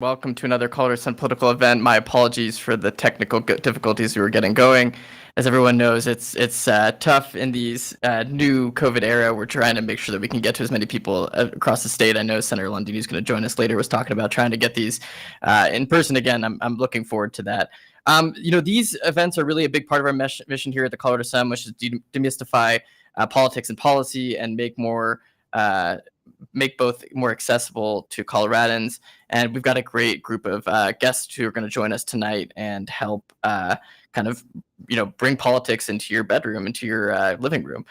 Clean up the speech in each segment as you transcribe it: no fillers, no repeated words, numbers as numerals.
Welcome to another Color Sun political event. My apologies for the technical difficulties we were getting going. As everyone knows, it's tough in these new COVID era. We're trying to make sure that we can get to as many people across the state. I know Senator Lundeen, who's going to join us later, was talking about trying to get these in person again. I'm looking forward to that. These events are really a big part of our mission here at the Colorado Sun, which is demystify politics and policy and make both more accessible to Coloradans. And we've got a great group of guests who are going to join us tonight and help bring politics into your bedroom, into your living room.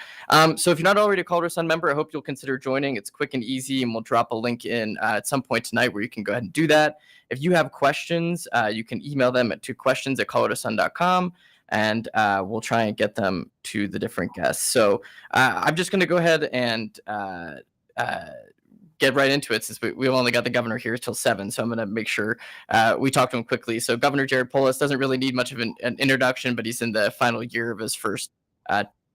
So if you're not already a Colorado Sun member, I hope you'll consider joining. It's quick and easy, and we'll drop a link in at some point tonight where you can go ahead and do that. If you have questions, you can email them to questions@coloradosun.com. And we'll try and get them to the different guests. So I'm just going to go ahead and get right into it, since we've only got the governor here till 7. So I'm going to make sure we talk to him quickly. So Governor Jared Polis doesn't really need much of an introduction, but he's in the final year of his first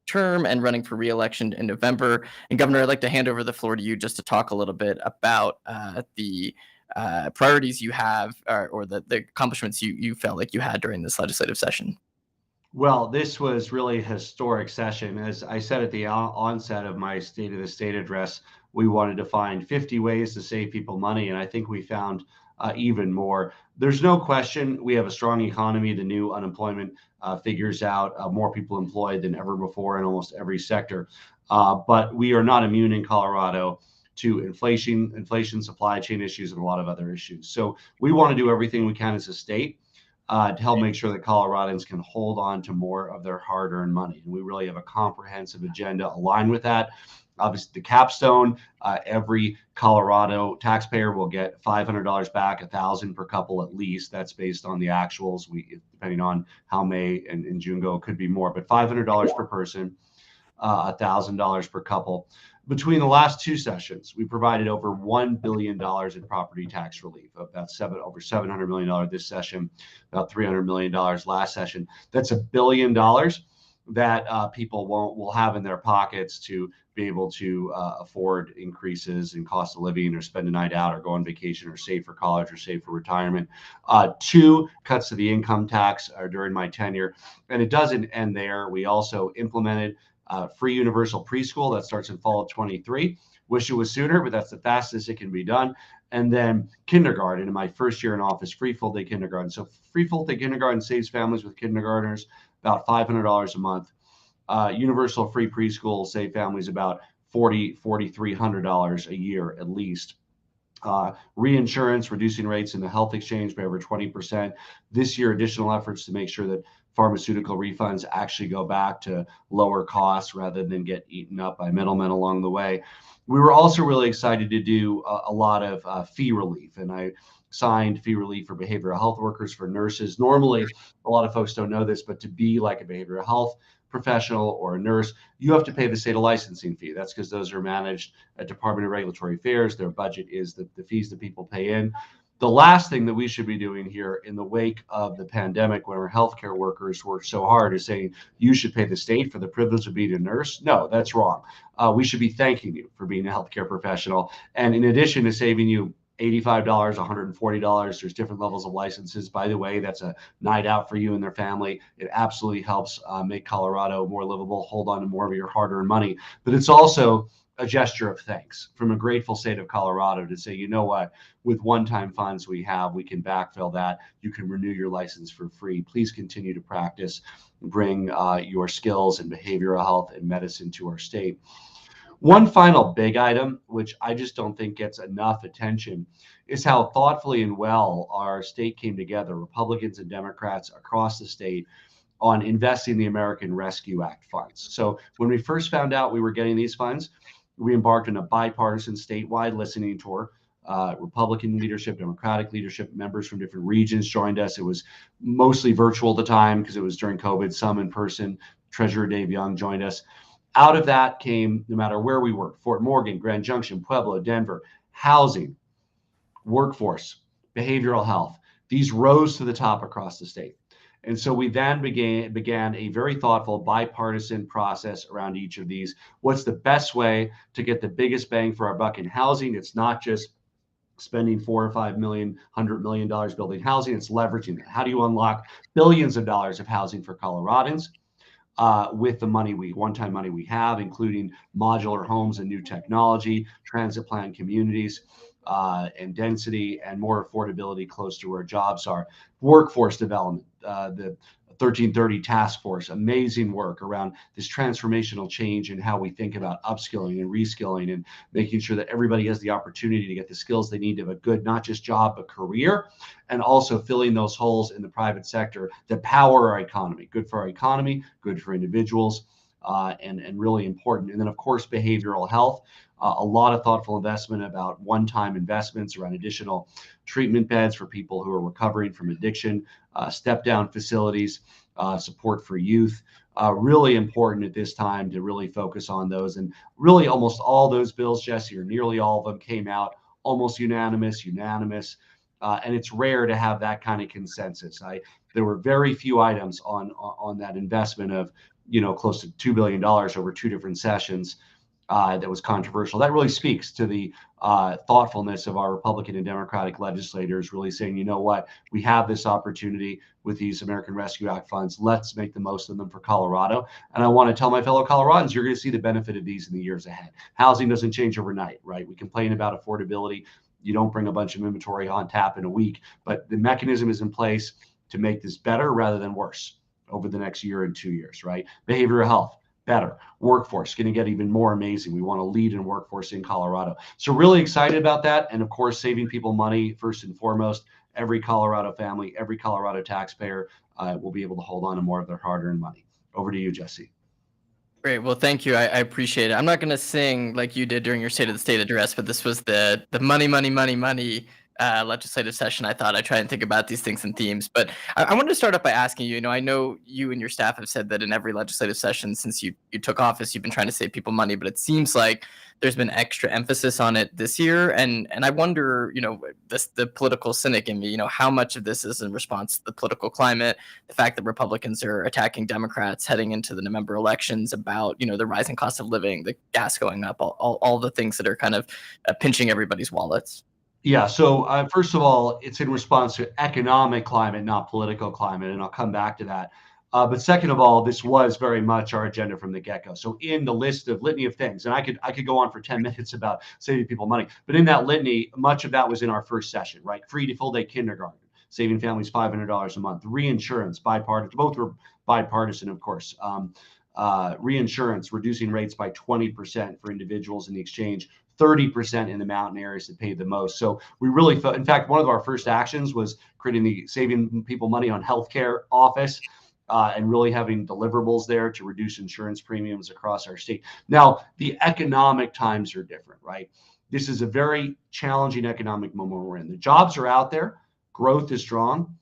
term and running for re-election in November. And Governor, I'd like to hand over the floor to you just to talk a little bit about the priorities you have or the accomplishments you felt like you had during this legislative session. Well, this was really a historic session. As I said at the onset of my State of the State address, we wanted to find 50 ways to save people money, and I think we found even more. There's no question we have a strong economy. The new unemployment figures out more people employed than ever before in almost every sector. But we are not immune in Colorado to inflation, supply chain issues, and a lot of other issues. So we want to do everything we can as a state to help make sure that Coloradans can hold on to more of their hard-earned money. And we really have a comprehensive agenda aligned with that. Obviously, the capstone, every Colorado taxpayer will get $500 back, $1,000 per couple at least. That's based on the actuals. Depending on how May and June go, it could be more, but $500 per person, $1,000 per couple. Between the last two sessions, we provided over $1 billion in property tax relief. About over $700 million this session, about $300 million last session. That's $1 billion that people will have in their pockets to be able to afford increases in cost of living, or spend a night out, or go on vacation, or save for college, or save for retirement. 2 cuts to the income tax during my tenure. And it doesn't end there. We also implemented free universal preschool that starts in fall of 23. Wish it was sooner, but that's the fastest it can be done. And then kindergarten, in my first year in office, free full day kindergarten. So free full day kindergarten saves families with kindergartners about $500 a month. Universal free preschool save families about $4,300 a year at least. Reinsurance, reducing rates in the health exchange by over 20%. This year, additional efforts to make sure that pharmaceutical refunds actually go back to lower costs rather than get eaten up by middlemen along the way. We were also really excited to do a lot of fee relief, and I signed fee relief for behavioral health workers, for nurses. Normally, a lot of folks don't know this, but to be like a behavioral health professional or a nurse, you have to pay the state a licensing fee. That's because those are managed at Department of Regulatory Affairs. Their budget is the fees that people pay in. The last thing that we should be doing here in the wake of the pandemic, when our healthcare workers work so hard, is saying you should pay the state for the privilege of being a nurse. No, that's wrong. We should be thanking you for being a healthcare professional. And in addition to saving you $85, $140, there's different levels of licenses. By the way, that's a night out for you and their family. It absolutely helps make Colorado more livable, hold on to more of your hard-earned money. But it's also a gesture of thanks from a grateful state of Colorado to say, you know what, with one-time funds we can backfill that. You can renew your license for free. Please continue to practice, bring your skills in behavioral health and medicine to our state. One final big item, which I just don't think gets enough attention, is how thoughtfully and well our state came together, Republicans and Democrats across the state, on investing the American Rescue Act funds. So when we first found out we were getting these funds, we embarked on a bipartisan statewide listening tour. Republican leadership, Democratic leadership, members from different regions joined us. It was mostly virtual at the time because it was during COVID, some in person. Treasurer Dave Young joined us. Out of that came, no matter where we worked, Fort Morgan, Grand Junction, Pueblo, Denver, housing, workforce, behavioral health. These rose to the top across the state. And so we then began a very thoughtful bipartisan process around each of these. What's the best way to get the biggest bang for our buck in housing? It's not just spending $4 or $5 million, $100 million building housing. It's leveraging that. How do you unlock billions of dollars of housing for Coloradans with the one-time money we have, including modular homes and new technology, transit plan communities, and density and more affordability close to where jobs are. Workforce development, the 1330 task force, amazing work around this transformational change in how we think about upskilling and reskilling and making sure that everybody has the opportunity to get the skills they need to have a good, not just job, but career, and also filling those holes in the private sector that power our economy. Good for our economy, good for individuals, and really important. And then, of course, behavioral health. A lot of thoughtful investment about one-time investments around additional treatment beds for people who are recovering from addiction, step-down facilities, support for youth. Really important at this time to really focus on those. And really almost all those bills, Jesse, or nearly all of them came out almost unanimous. And it's rare to have that kind of consensus. There were very few items on that investment of, close to $2 billion over two different sessions that was controversial. That really speaks to the thoughtfulness of our Republican and Democratic legislators really saying, you know what, we have this opportunity with these American Rescue Act funds. Let's make the most of them for Colorado. And I want to tell my fellow Coloradans, you're going to see the benefit of these in the years ahead. Housing doesn't change overnight, right? We complain about affordability. You don't bring a bunch of inventory on tap in a week, but the mechanism is in place to make this better rather than worse over the next year and 2 years, right? Behavioral health, better. Workforce, going to get even more amazing. We want to lead in workforce in Colorado. So really excited about that. And of course, saving people money first and foremost. Every Colorado family, every Colorado taxpayer will be able to hold on to more of their hard-earned money. Over to you, Jesse. Great. Well, thank you. I appreciate it. I'm not going to sing like you did during your State of the State address, but this was the money legislative session. I thought I'd try and think about these things and themes. But I wanted to start off by asking you, I know you and your staff have said that in every legislative session since you took office, you've been trying to save people money, but it seems like there's been extra emphasis on it this year. And I wonder, the political cynic in me, how much of this is in response to the political climate, the fact that Republicans are attacking Democrats heading into the November elections about, the rising cost of living, the gas going up, all the things that are kind of pinching everybody's wallets. Yeah. So first of all, it's in response to economic climate, not political climate, and I'll come back to that. But second of all, this was very much our agenda from the get-go. So in the list of litany of things, and I could go on for 10 minutes about saving people money, but in that litany, much of that was in our first session, right? Free to full-day kindergarten, saving families $500 a month, reinsurance, bipartisan, both were bipartisan, of course. Reinsurance, reducing rates by 20% for individuals in the exchange, 30% in the mountain areas that pay the most. So we really felt, in fact, one of our first actions was creating the Saving People Money on Healthcare office and really having deliverables there to reduce insurance premiums across our state. Now, the economic times are different, right? This is a very challenging economic moment we're in. The jobs are out there. Growth is strong.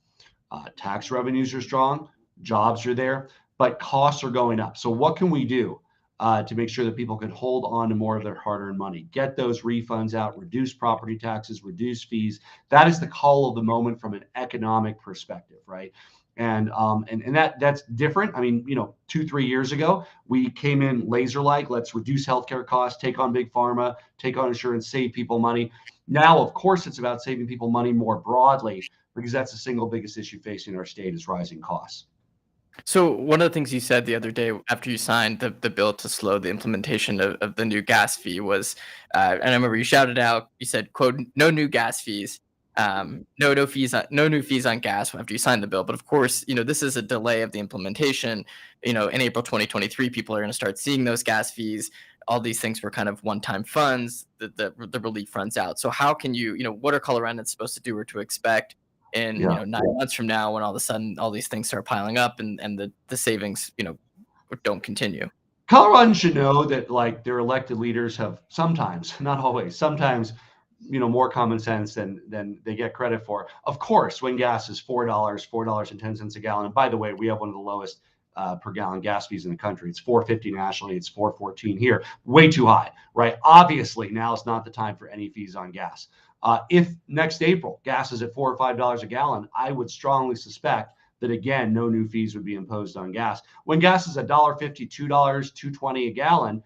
Tax revenues are strong. Jobs are there. But costs are going up. So what can we do to make sure that people can hold on to more of their hard-earned money, get those refunds out, reduce property taxes, reduce fees? That is the call of the moment from an economic perspective, right? And that's different. I mean, 2-3 years ago, we came in laser-like, let's reduce healthcare costs, take on big pharma, take on insurance, save people money. Now, of course, it's about saving people money more broadly, because that's the single biggest issue facing our state is rising costs. So one of the things you said the other day after you signed the bill to slow the implementation of the new gas fee was, and I remember you shouted out, you said, quote, no new gas fees, no new fees on gas after you signed the bill. But of course, this is a delay of the implementation. In April 2023, people are going to start seeing those gas fees. All these things were kind of one-time funds. The relief runs out. So how can what are Coloradans supposed to do or to expect in 9 months from now when all of a sudden all these things start piling up and the savings don't continue? Coloradans should know that their elected leaders have sometimes, not always, sometimes more common sense than they get credit for. Of course, when gas is $4.10 a gallon, and by the way, we have one of the lowest per gallon gas fees in the country. It's $4.50 nationally. It's $4.14 here. Way too high, right? Obviously, now is not the time for any fees on gas. If next April gas is at $4 or $5 a gallon, I would strongly suspect that, again, no new fees would be imposed on gas. When gas is $1.50, $2, $2.20 a gallon,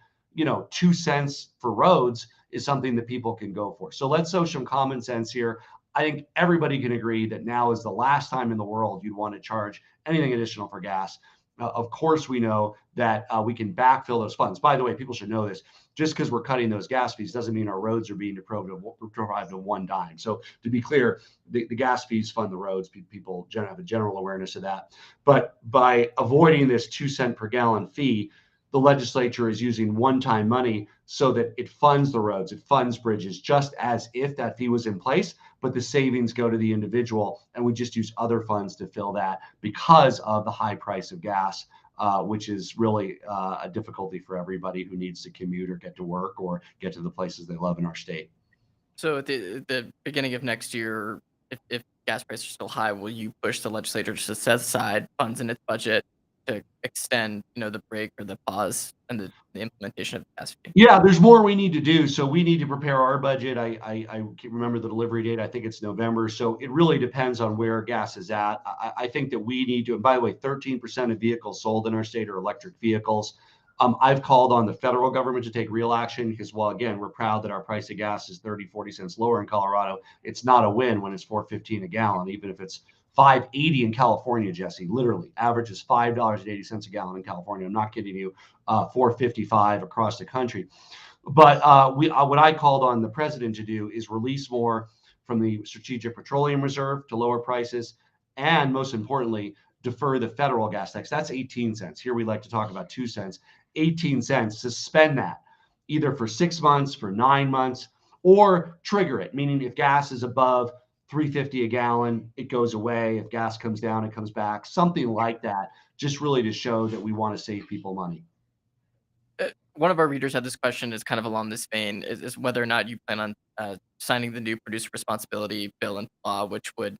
2 cents for roads is something that people can go for. So let's show some common sense here. I think everybody can agree that now is the last time in the world you'd want to charge anything additional for gas. Of course, we know that we can backfill those funds. By the way, people should know this. Just because we're cutting those gas fees doesn't mean our roads are being deprived of one dime. So to be clear, the gas fees fund the roads. People have a general awareness of that. But by avoiding this 2 cent per gallon fee, the legislature is using one-time money so that it funds the roads, it funds bridges, just as if that fee was in place, but the savings go to the individual, and we just use other funds to fill that because of the high price of gas, which is really a difficulty for everybody who needs to commute or get to work or get to the places they love in our state. So at the beginning of next year, if gas prices are still high, will you push the legislature to set aside funds in its budget to extend, the break or the pause and the implementation of the gas fee? Yeah, there's more we need to do. So we need to prepare our budget. I can't remember the delivery date. I think it's November. So it really depends on where gas is at. I think that we need to, and by the way, 13% of vehicles sold in our state are electric vehicles. I've called on the federal government to take real action because, well, again, we're proud that our price of gas is 30, 40 cents lower in Colorado. It's not a win when it's $4.15 a gallon, even if it's $5.80 in California, Jesse. Literally, average is $5.80 a gallon in California. I'm not kidding you. $4.55 across the country. But what I called on the president to do is release more from the Strategic Petroleum Reserve to lower prices, and most importantly, defer the federal gas tax. That's 18 cents. Here we like to talk about 2 cents. 18 cents. Suspend that either for 6 months, for 9 months, or trigger it, meaning if gas is above $3.50 a gallon, it goes away. If gas comes down, it comes back. Something like that, just really to show that we want to save people money. One of our readers had this question is kind of along this vein, is whether or not you plan on signing the new producer responsibility bill into law, which would,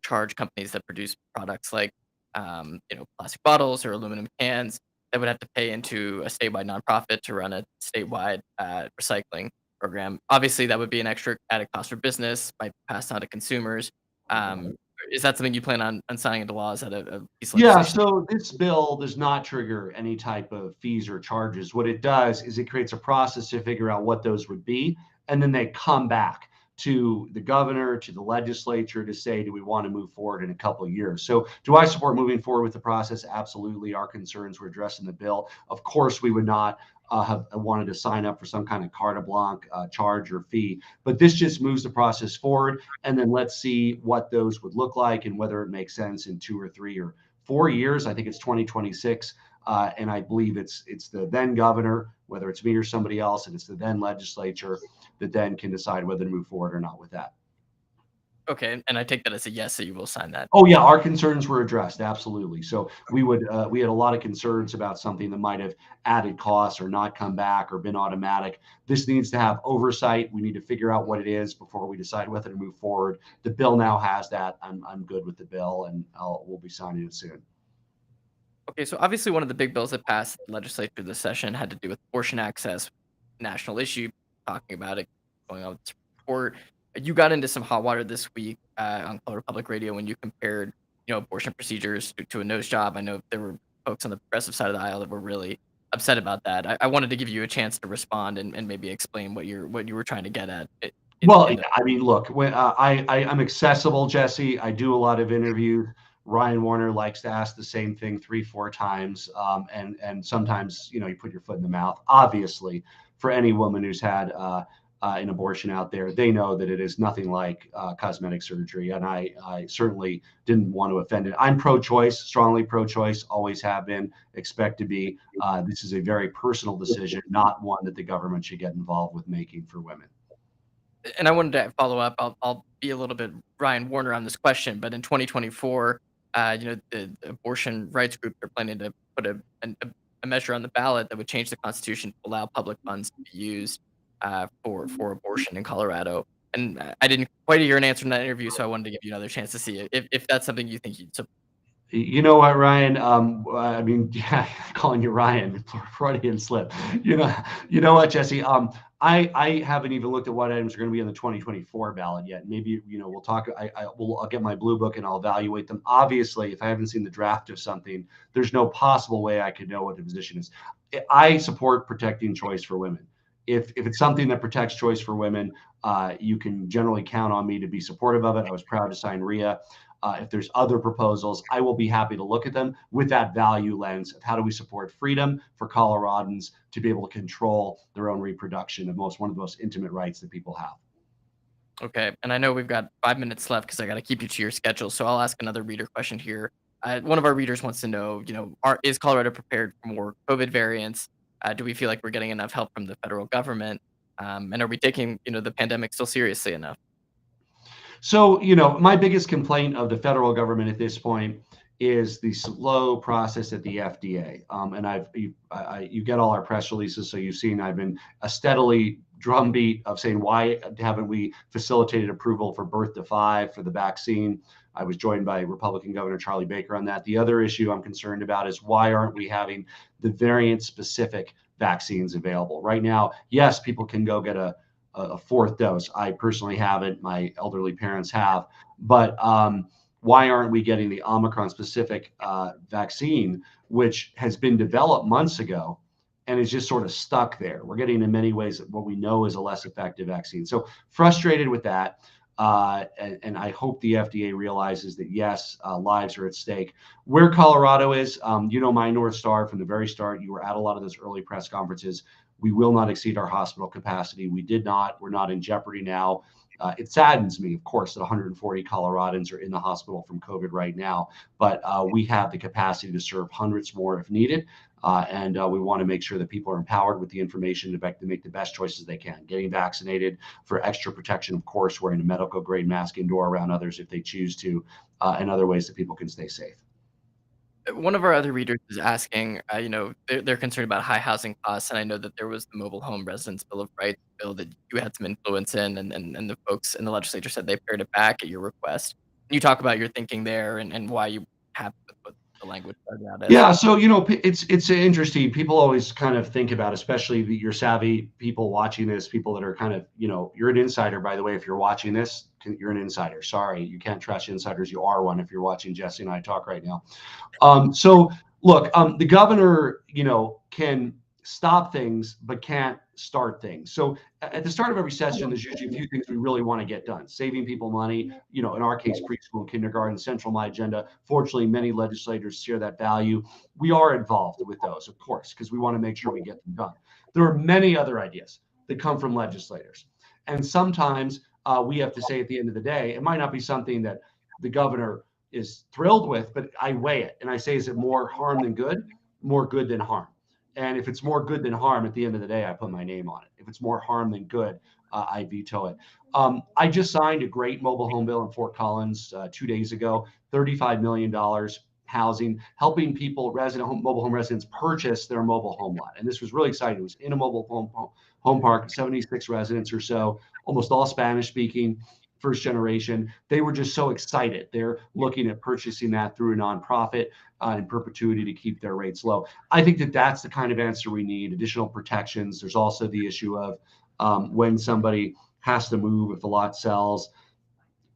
charge companies that produce products like, plastic bottles or aluminum cans that would have to pay into a statewide nonprofit to run a statewide recycling program. Obviously, that would be an extra added cost for business, might pass on to consumers. Is that something you plan on signing into law? Is that a piece of Yeah, legislation? so this bill does not trigger any type of fees or charges. What it does is it creates a process to figure out what those would be, and then they come back to the governor, to the legislature to say, do we want to move forward in a couple of years? So do I support moving forward with the process? Absolutely. Our concerns were addressed in the bill. Of course, we would not have wanted to sign up for some kind of carte blanche charge or fee, but this just moves the process forward. And then let's see what those would look like and whether it makes sense in 2 or 3 or 4 years. I think it's 2026. And I believe it's the then governor, whether it's me or somebody else, and it's the then legislature that then can decide whether to move forward or not with that. Okay, and I take that as a yes, that you will sign that. Oh yeah, our concerns were addressed, absolutely. So we had a lot of concerns about something that might have added costs or not come back or been automatic. This needs to have oversight. We need to figure out what it is before we decide whether to move forward. The bill now has that. I'm good with the bill, and we'll be signing it soon. Okay, so obviously one of the big bills that passed the legislature this session had to do with abortion access, national issue, talking about it, going on with this report. You got into some hot water this week on Colorado Public Radio when you compared, abortion procedures to a nose job. I know there were folks on the progressive side of the aisle that were really upset about that. I wanted to give you a chance to respond and maybe explain what you were trying to get at. Well, I mean, look, when I'm accessible, Jesse. I do a lot of interviews. Ryan Warner likes to ask the same thing 3, 4 times, and sometimes you put your foot in the mouth. Obviously, for any woman who's had an abortion out there, they know that it is nothing like cosmetic surgery, and I certainly didn't want to offend it. I'm pro-choice, strongly pro-choice, always have been, expect to be. This is a very personal decision, not one that the government should get involved with making for women. And I wanted to follow up. I'll be a little bit Ryan Warner on this question, but in 2024, the abortion rights group are planning to put a measure on the ballot that would change the Constitution to allow public funds to be used for abortion in Colorado. And I didn't quite hear an answer in that interview, so I wanted to give you another chance to see if that's something you think you'd support. You know what, Ryan? I mean, yeah, calling you Ryan, Freudian slip. You know what, Jesse? I haven't even looked at what items are going to be on the 2024 ballot yet. Maybe we'll talk. I'll get my blue book and I'll evaluate them. Obviously, if I haven't seen the draft of something, there's no possible way I could know what the position is. I support protecting choice for women. if it's something that protects choice for women, you can generally count on me to be supportive of it. I was proud to sign RIA. If there's other proposals, I will be happy to look at them with that value lens of how do we support freedom for Coloradans to be able to control their own reproduction of one of the most intimate rights that people have. Okay, and I know we've got 5 minutes left because I got to keep you to your schedule. So I'll ask another reader question here. One of our readers wants to know, is Colorado prepared for more COVID variants? Do we feel like we're getting enough help from the federal government? And are we taking, the pandemic still seriously enough? So, my biggest complaint of the federal government at this point is the slow process at the FDA. And you get all our press releases, so you've seen I've been a steadily drumbeat of saying, why haven't we facilitated approval for birth to 5 for the vaccine? I was joined by Republican Governor Charlie Baker on that. The other issue I'm concerned about is why aren't we having the variant-specific vaccines available? Right now, yes, people can go get a 4th dose. I personally haven't. My elderly parents have. But why aren't we getting the Omicron-specific vaccine, which has been developed months ago and is just sort of stuck there? We're getting, in many ways, what we know is a less effective vaccine. So frustrated with that. And I hope the FDA realizes that, yes, lives are at stake. Where Colorado is, my North Star from the very start, you were at a lot of those early press conferences. We will not exceed our hospital capacity. We did not. We're not in jeopardy now. It saddens me, of course, that 140 Coloradans are in the hospital from COVID right now, but we have the capacity to serve hundreds more if needed. And we want to make sure that people are empowered with the information to make the best choices they can. Getting vaccinated for extra protection, of course, wearing a medical grade mask indoor around others if they choose to, and other ways that people can stay safe. One of our other readers is asking, they're concerned about high housing costs, and I know that there was the Mobile Home Residents Bill of Rights bill that you had some influence in, and the folks in the legislature said they pared it back at your request. Can you talk about your thinking there and why you have to put the language out as? Yeah, so it's interesting. People always kind of think about, especially your savvy people watching this, people that are kind of, you're an insider, by the way. If you're watching this, you're an insider. Sorry, you can't trust insiders. You are one if you're watching Jesse and I talk right now. So look, the governor, can stop things but can't start things. So at the start of every session, there's usually a few things we really want to get done. Saving people money, in our case, preschool, kindergarten, central my agenda. Fortunately, many legislators share that value. We are involved with those, of course, because we want to make sure we get them done. There are many other ideas that come from legislators. And sometimes we have to say at the end of the day, it might not be something that the governor is thrilled with, but I weigh it and I say, is it more harm than good? More good than harm. And if it's more good than harm, at the end of the day, I put my name on it. If it's more harm than good, I veto it. I just signed a great mobile home bill in Fort Collins 2 days ago, $35 million housing, helping people, mobile home residents purchase their mobile home lot. And this was really exciting. It was in a mobile home park, 76 residents or so, almost all Spanish speaking, first generation. They were just so excited. They're looking at purchasing that through a nonprofit in perpetuity to keep their rates low. I think that that's the kind of answer we need. Additional protections. There's also the issue of when somebody has to move, if the lot sells,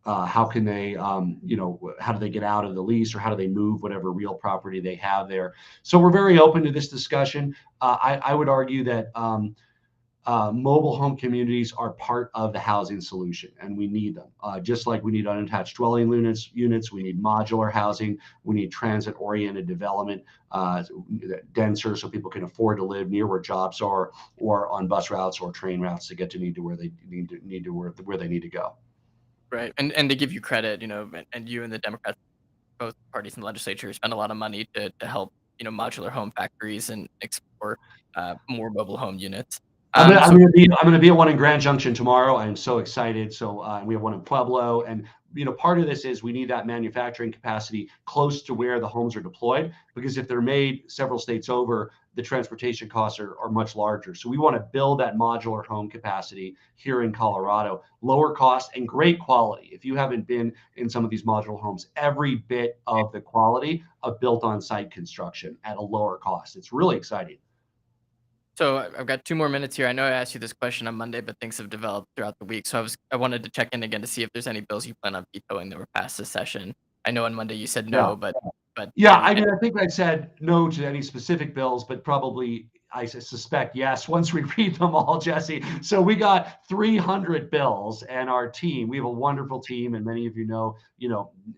how can they, how do they get out of the lease, or how do they move whatever real property they have there? So we're very open to this discussion. I would argue that mobile home communities are part of the housing solution, and we need them. Just like we need unattached dwelling units, we need modular housing, we need transit-oriented development, denser, so people can afford to live near where jobs are, or on bus routes or train routes to get to where they need to go. Right, and to give you credit, and you and the Democrats, both parties in the legislature, spend a lot of money to help, modular home factories and explore more mobile home units. I'm going to be at one in Grand Junction tomorrow. I am so excited. So we have one in Pueblo, and part of this is we need that manufacturing capacity close to where the homes are deployed, because if they're made several states over, the transportation costs are much larger. So we want to build that modular home capacity here in Colorado, lower cost and great quality. If you haven't been in some of these modular homes, every bit of the quality of built on site construction at a lower cost. It's really exciting. So I've got 2 more minutes here. I know I asked you this question on Monday, but things have developed throughout the week. So I wanted to check in again to see if there's any bills you plan on vetoing that were passed this session. I know on Monday you said no, Yeah. but Yeah, I think I said no to any specific bills, but probably I suspect yes, once we read them all, Jesse. So we got 300 bills, and our team, we have a wonderful team, and many of you know,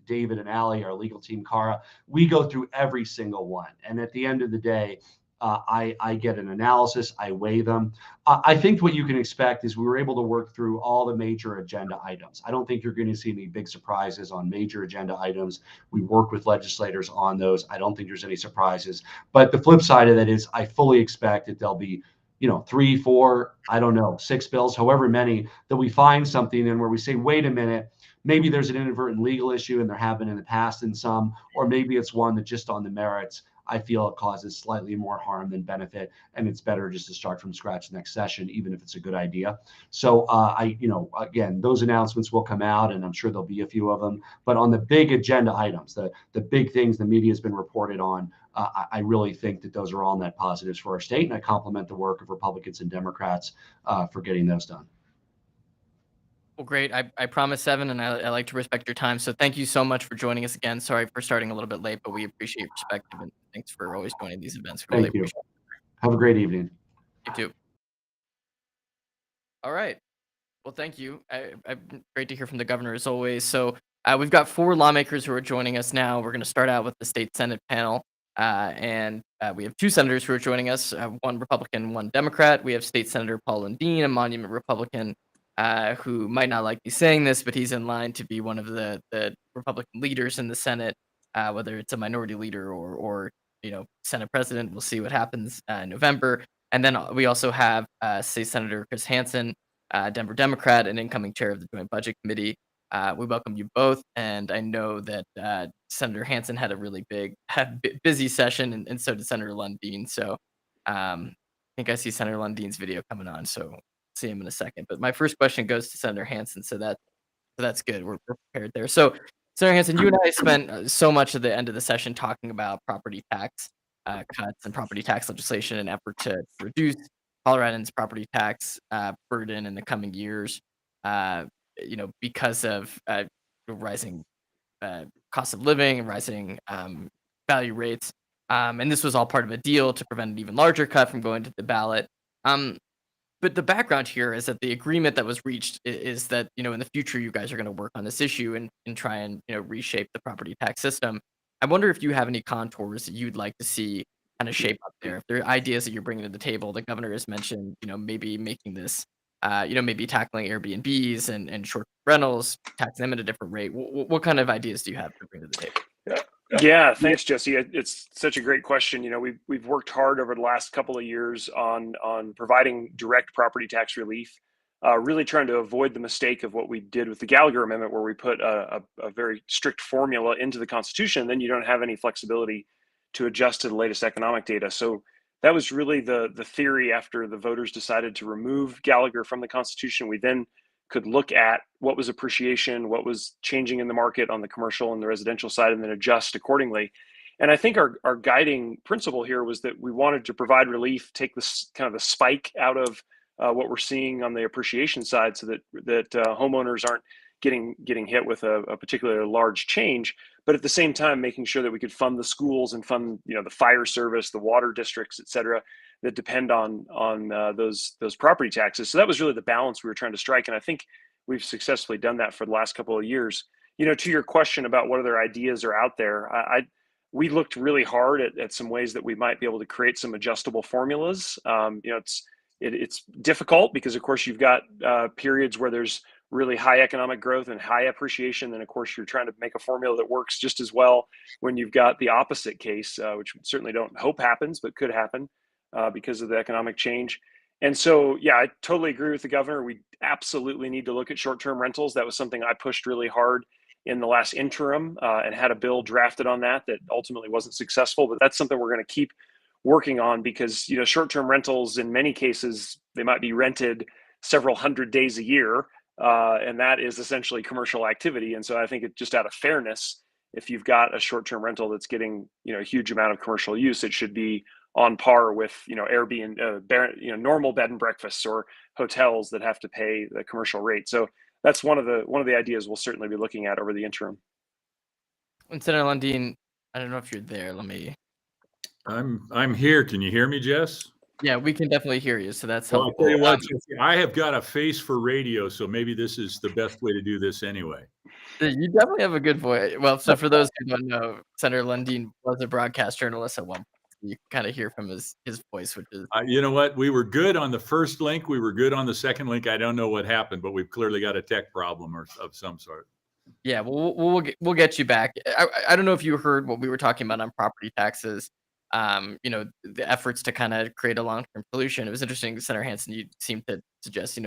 David and Allie, our legal team, Cara, we go through every single one. And at the end of the day, I get an analysis, I weigh them. I think what you can expect is we were able to work through all the major agenda items. I don't think you're going to see any big surprises on major agenda items. We work with legislators on those. I don't think there's any surprises. But the flip side of that is I fully expect that there'll be, 3, 4, I don't know, 6 bills, however many, that we find something in where we say, wait a minute, maybe there's an inadvertent legal issue, and there have been in the past in some, or maybe it's one that just on the merits, I feel it causes slightly more harm than benefit, and it's better just to start from scratch next session, even if it's a good idea. So again, those announcements will come out, and I'm sure there'll be a few of them. But on the big agenda items, the big things the media has been reported on, I really think that those are all net positives for our state, and I compliment the work of Republicans and Democrats for getting those done. Well, great. I promised 7, and I like to respect your time. So thank you so much for joining us again. Sorry for starting a little bit late, but we appreciate your perspective, and thanks for always joining these events. We really Thank you. appreciate Have a great evening. it. You too. All right. Well, thank you. Great to hear from the governor as always. So we've got 4 lawmakers who are joining us now. We're going to start out with the state Senate panel. And we have 2 senators who are joining us, 1 Republican, 1 Democrat. We have State Senator Paul Lundeen, a monument Republican, who might not like me saying this, but he's in line to be one of the Republican leaders in the Senate, whether it's a minority leader or Senate president. We'll see what happens in November. And then we also have State Senator Chris Hansen, Denver Democrat and incoming chair of the Joint Budget Committee. We welcome you both, and I know that Senator Hansen had a really busy session, and so did Senator Lundeen. So I think I see Senator Lundeen's video coming on, so see him in a second. But my first question goes to Senator Hansen, so that's good. We're prepared there. So Senator Hansen, you and I spent so much of the end of the session talking about property tax cuts and property tax legislation in an effort to reduce Coloradans' property tax burden in the coming years. Because of rising cost of living, rising value rates. And this was all part of a deal to prevent an even larger cut from going to the ballot. But the background here is that the agreement that was reached is that, in the future, you guys are going to work on this issue and try and, reshape the property tax system. I wonder if you have any contours that you'd like to see kind of shape up there. If there are ideas that you're bringing to the table, the governor has mentioned, maybe making this maybe tackling Airbnbs and short rentals, taxing them at a different rate. What kind of ideas do you have to bring to the table? Yeah, thanks, Jesse. It's such a great question. We've worked hard over the last couple of years on providing direct property tax relief, really trying to avoid the mistake of what we did with the Gallagher Amendment, where we put a very strict formula into the Constitution, and then you don't have any flexibility to adjust to the latest economic data. So that was really the theory after the voters decided to remove Gallagher from the Constitution. We then could look at what was appreciation, what was changing in the market on the commercial and the residential side, and then adjust accordingly. And I think our guiding principle here was that we wanted to provide relief, take this kind of the spike out of what we're seeing on the appreciation side, so that homeowners aren't getting hit with a particularly large change, but at the same time making sure that we could fund the schools and fund the fire service, the water districts, et cetera, that depend on those property taxes. So that was really the balance we were trying to strike, and I think we've successfully done that for the last couple of years. To your question about what other ideas are out there, we looked really hard at some ways that we might be able to create some adjustable formulas. It's difficult because, of course, you've got periods where there's really high economic growth and high appreciation. Then, of course, you're trying to make a formula that works just as well when you've got the opposite case, which we certainly don't hope happens, but could happen because of the economic change. And so, yeah, I totally agree with the governor. We absolutely need to look at short-term rentals. That was something I pushed really hard in the last interim and had a bill drafted on that ultimately wasn't successful. But that's something we're going to keep working on because, short-term rentals, in many cases, they might be rented several hundred days a year. And that is essentially commercial activity. And so I think it just out of fairness, if you've got a short-term rental that's getting, a huge amount of commercial use, it should be on par with, Airbnb, normal bed and breakfasts or hotels that have to pay the commercial rate. So that's one of the ideas we'll certainly be looking at over the interim. And Senator Lundeen, I don't know if you're there. I'm here. Can you hear me, Jess? Yeah, we can definitely hear you, so that's Well, I tell helpful. you what, Jesse, I have got a face for radio, so maybe this is the best way to do this anyway. You definitely have a good voice. Well, so for those who don't know, Senator Lundeen was a broadcast journalist at one point. You kind of hear from his voice, which is You know what? We were good on the first link. We were good on the second link. I don't know what happened, but we've clearly got a tech problem of some sort. yeah. Well, we'll get you back. I don't know if you heard what we were talking about on property taxes. The efforts to kind of create a long-term solution. It was interesting, Senator Hansen. You seemed to suggest,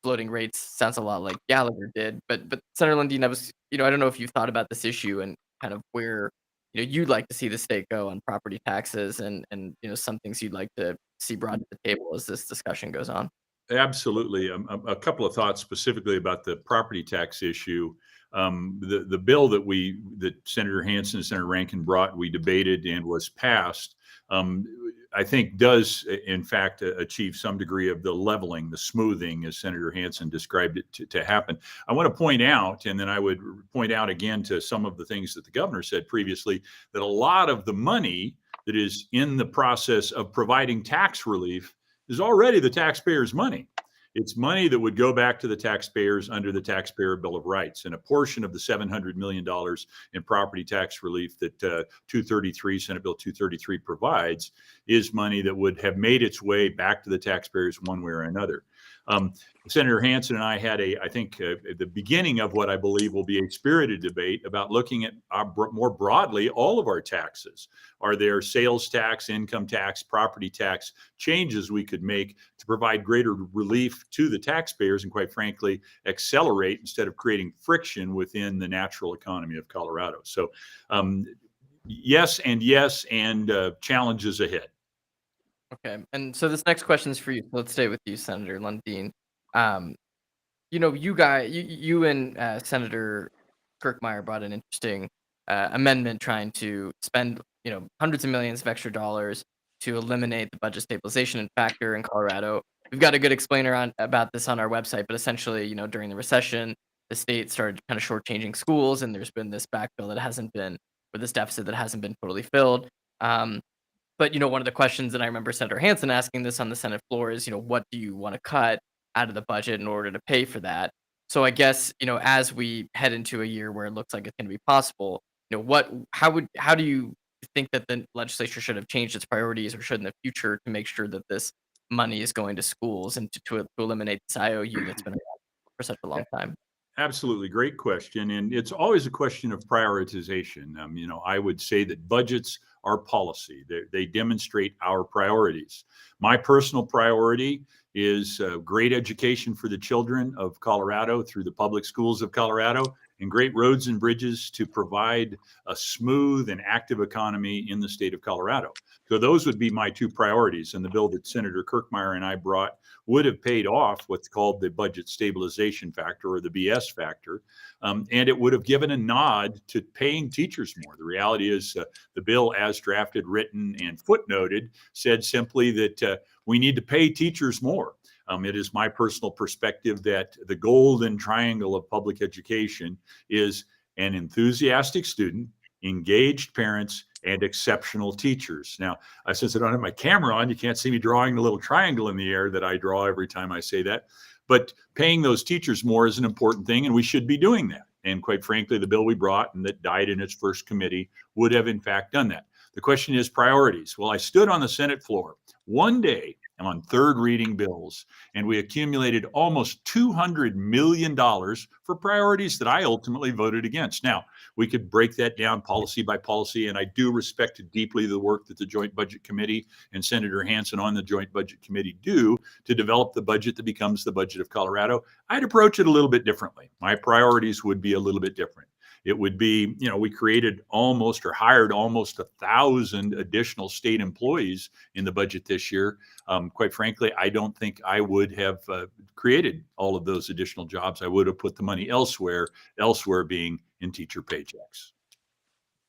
floating rates sounds a lot like Gallagher did. But Senator Lundeen, I don't know if you've thought about this issue and kind of where, you'd like to see the state go on property taxes and some things you'd like to see brought to the table as this discussion goes on. Absolutely. A couple of thoughts specifically about the property tax issue. The bill that Senator Hansen and Senator Rankin brought, we debated and was passed. I think does in fact achieve some degree of the leveling, the smoothing, as Senator Hansen described it to happen. I want to point out, and then I would point out again to some of the things that the governor said previously, that a lot of the money that is in the process of providing tax relief is already the taxpayers' money. It's money that would go back to the taxpayers under the Taxpayer Bill of Rights. And a portion of the $700 million in property tax relief that Senate Bill 233 provides is money that would have made its way back to the taxpayers one way or another. Senator Hansen and I had the beginning of what I believe will be a spirited debate about looking at more broadly all of our taxes. Are there sales tax, income tax, property tax changes we could make to provide greater relief to the taxpayers and, quite frankly, accelerate instead of creating friction within the natural economy of Colorado? So yes, and challenges ahead. Okay, and so this next question is for you. Let's stay with you, Senator Lundeen. You and Senator Kirkmeyer brought an interesting amendment trying to spend hundreds of millions of extra dollars to eliminate the budget stabilization factor in Colorado. We've got a good explainer about this on our website, but essentially, during the recession, the state started kind of shortchanging schools, and there's been this backfill that hasn't been, or this deficit that hasn't been totally filled. But one of the questions that I remember Senator Hansen asking this on the Senate floor is, what do you want to cut out of the budget in order to pay for that? So I guess, as we head into a year where it looks like it's going to be possible, how do you think that the legislature should have changed its priorities or should in the future to make sure that this money is going to schools and to eliminate this IOU that's been around for such a long time? Absolutely. Great question. And it's always a question of prioritization. I would say that budgets are policy. They demonstrate our priorities. My personal priority is great education for the children of Colorado through the public schools of Colorado and great roads and bridges to provide a smooth and active economy in the state of Colorado. So those would be my two priorities. And the bill that Senator Kirkmeyer and I brought would have paid off what's called the budget stabilization factor or the BS factor. And it would have given a nod to paying teachers more. The reality is the bill as drafted, written, and footnoted said simply that we need to pay teachers more. It is my personal perspective that the golden triangle of public education is an enthusiastic student, engaged parents, and exceptional teachers. Now, since I don't have my camera on, you can't see me drawing the little triangle in the air that I draw every time I say that. But paying those teachers more is an important thing, and we should be doing that. And quite frankly, the bill we brought and that died in its first committee would have, in fact, done that. The question is priorities. Well, I stood on the Senate floor one day on third reading bills, and we accumulated almost $200 million for priorities that I ultimately voted against. Now, we could break that down policy by policy, and I do respect deeply the work that the Joint Budget Committee and Senator Hansen on the Joint Budget Committee do to develop the budget that becomes the budget of Colorado. I'd approach it a little bit differently. My priorities would be a little bit different. It would be, we created hired almost 1,000 additional state employees in the budget this year. Quite frankly, I don't think I would have created all of those additional jobs. I would have put the money elsewhere being in teacher paychecks.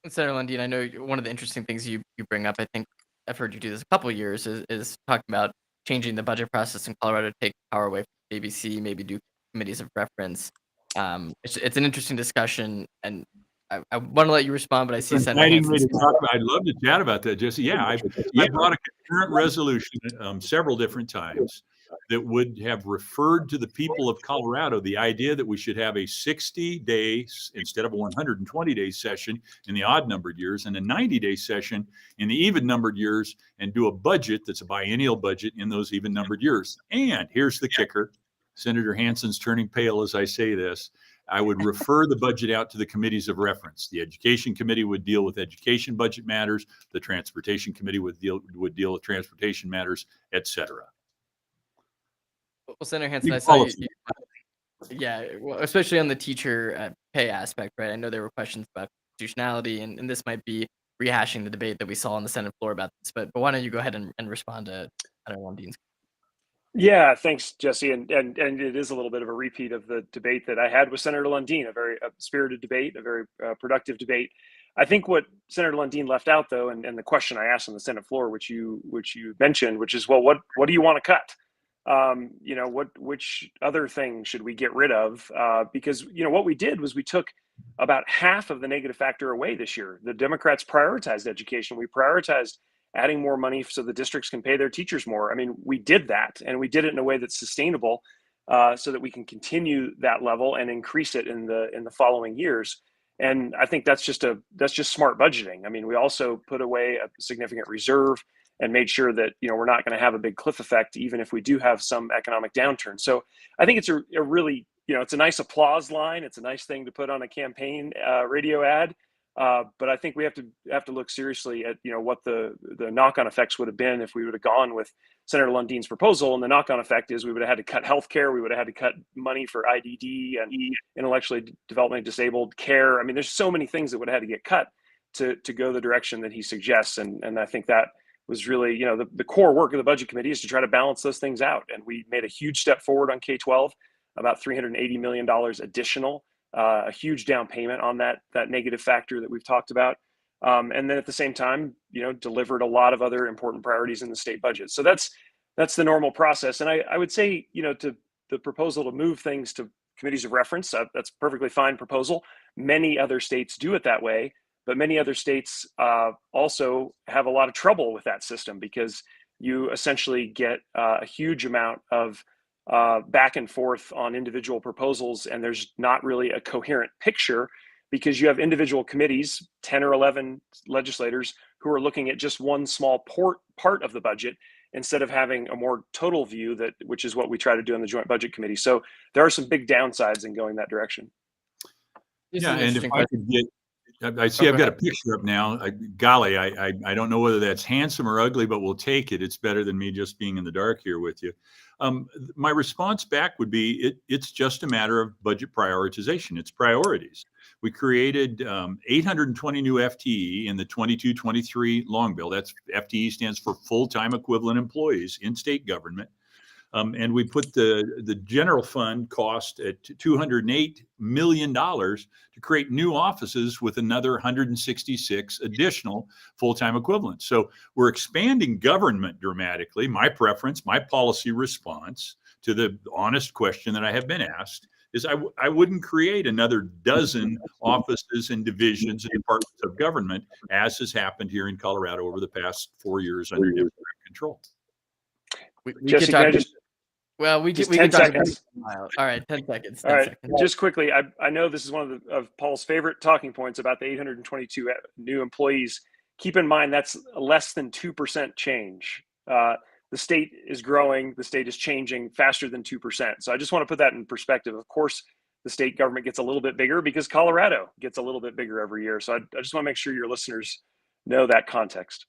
Senator Lundeen, I know one of the interesting things you bring up, I think I've heard you do this a couple of years, is talking about changing the budget process in Colorado to take power away from ABC, maybe do committees of reference. It's an interesting discussion, and I want to let you respond, but I see Senator Inviting me Hansen. to talk about, I'd love to chat about that, Jesse. Yeah, I brought a concurrent resolution several different times that would have referred to the people of Colorado the idea that we should have a 60-day instead of a 120-day session in the odd-numbered years and a 90-day session in the even-numbered years, and do a budget that's a biennial budget in those even-numbered years. And here's the kicker. Senator Hansen's turning pale as I say this. I would refer the budget out to the committees of reference. The Education Committee would deal with education budget matters. The Transportation Committee would deal with transportation matters, et cetera. Well, Senator Hansen, I saw you. Yeah, well, especially on the teacher pay aspect, right? I know there were questions about constitutionality, and this might be rehashing the debate that we saw on the Senate floor about this. But why don't you go ahead and respond to Lundeen's? Yeah, thanks, Jesse. And it is a little bit of a repeat of the debate that I had with Senator Lundeen, a very spirited debate, a very productive debate. I think what Senator Lundeen left out, though, and the question I asked on the Senate floor, which you mentioned, which is, well, what do you want to cut? Which other thing should we get rid of? Because what we did was we took about half of the negative factor away this year. The Democrats prioritized education. We prioritized adding more money so the districts can pay their teachers more. I mean, we did that, and we did it in a way that's sustainable, so that we can continue that level and increase it in the following years. And I think that's just smart budgeting. I mean, we also put away a significant reserve and made sure that we're not going to have a big cliff effect, even if we do have some economic downturn. So I think it's a really it's a nice applause line. It's a nice thing to put on a campaign radio ad. But I think we have to look seriously at what the knock-on effects would have been if we would have gone with Senator Lundeen's proposal. And the knock-on effect is we would have had to cut healthcare, we would have had to cut money for IDD and intellectually developmentally disabled care. I mean, there's so many things that would have had to get cut to go the direction that he suggests. And I think that was really the core work of the Budget Committee, is to try to balance those things out. And we made a huge step forward on K-12, about $380 million additional. A huge down payment on that negative factor that we've talked about, and then at the same time, delivered a lot of other important priorities in the state budget. So that's the normal process. And I would say, to the proposal to move things to committees of reference, that's a perfectly fine proposal. Many other states do it that way, but many other states also have a lot of trouble with that system, because you essentially get a huge amount of back and forth on individual proposals, and there's not really a coherent picture, because you have individual committees, 10 or 11 legislators, who are looking at just one small part of the budget instead of having a more total view, which is what we try to do in the Joint Budget Committee. So there are some big downsides in going that direction. Yeah, and if I could get, I see I've got a picture up now. Golly, I don't know whether that's handsome or ugly, but we'll take it. It's better than me just being in the dark here with you. My response back would be, it's just a matter of budget prioritization. It's priorities. We created 820 new FTE in the 22-23 long bill. That's FTE stands for full-time equivalent employees in state government. And we put the general fund cost at $208 million to create new offices with another 166 additional full-time equivalents. So we're expanding government dramatically. My preference, my policy response to the honest question that I have been asked is I wouldn't create another dozen offices and divisions and departments of government, as has happened here in Colorado over the past 4 years under Democratic control. Jesse, can I just... Well, we can 10 talk seconds. about all right, 10 seconds. 10 All right, seconds. just quickly, I know this is one of Paul's favorite talking points about the 822 new employees. Keep in mind, that's less than 2% change. The state is growing, the state is changing faster than 2%. So I just want to put that in perspective. Of course, the state government gets a little bit bigger because Colorado gets a little bit bigger every year. So I just want to make sure your listeners know that context.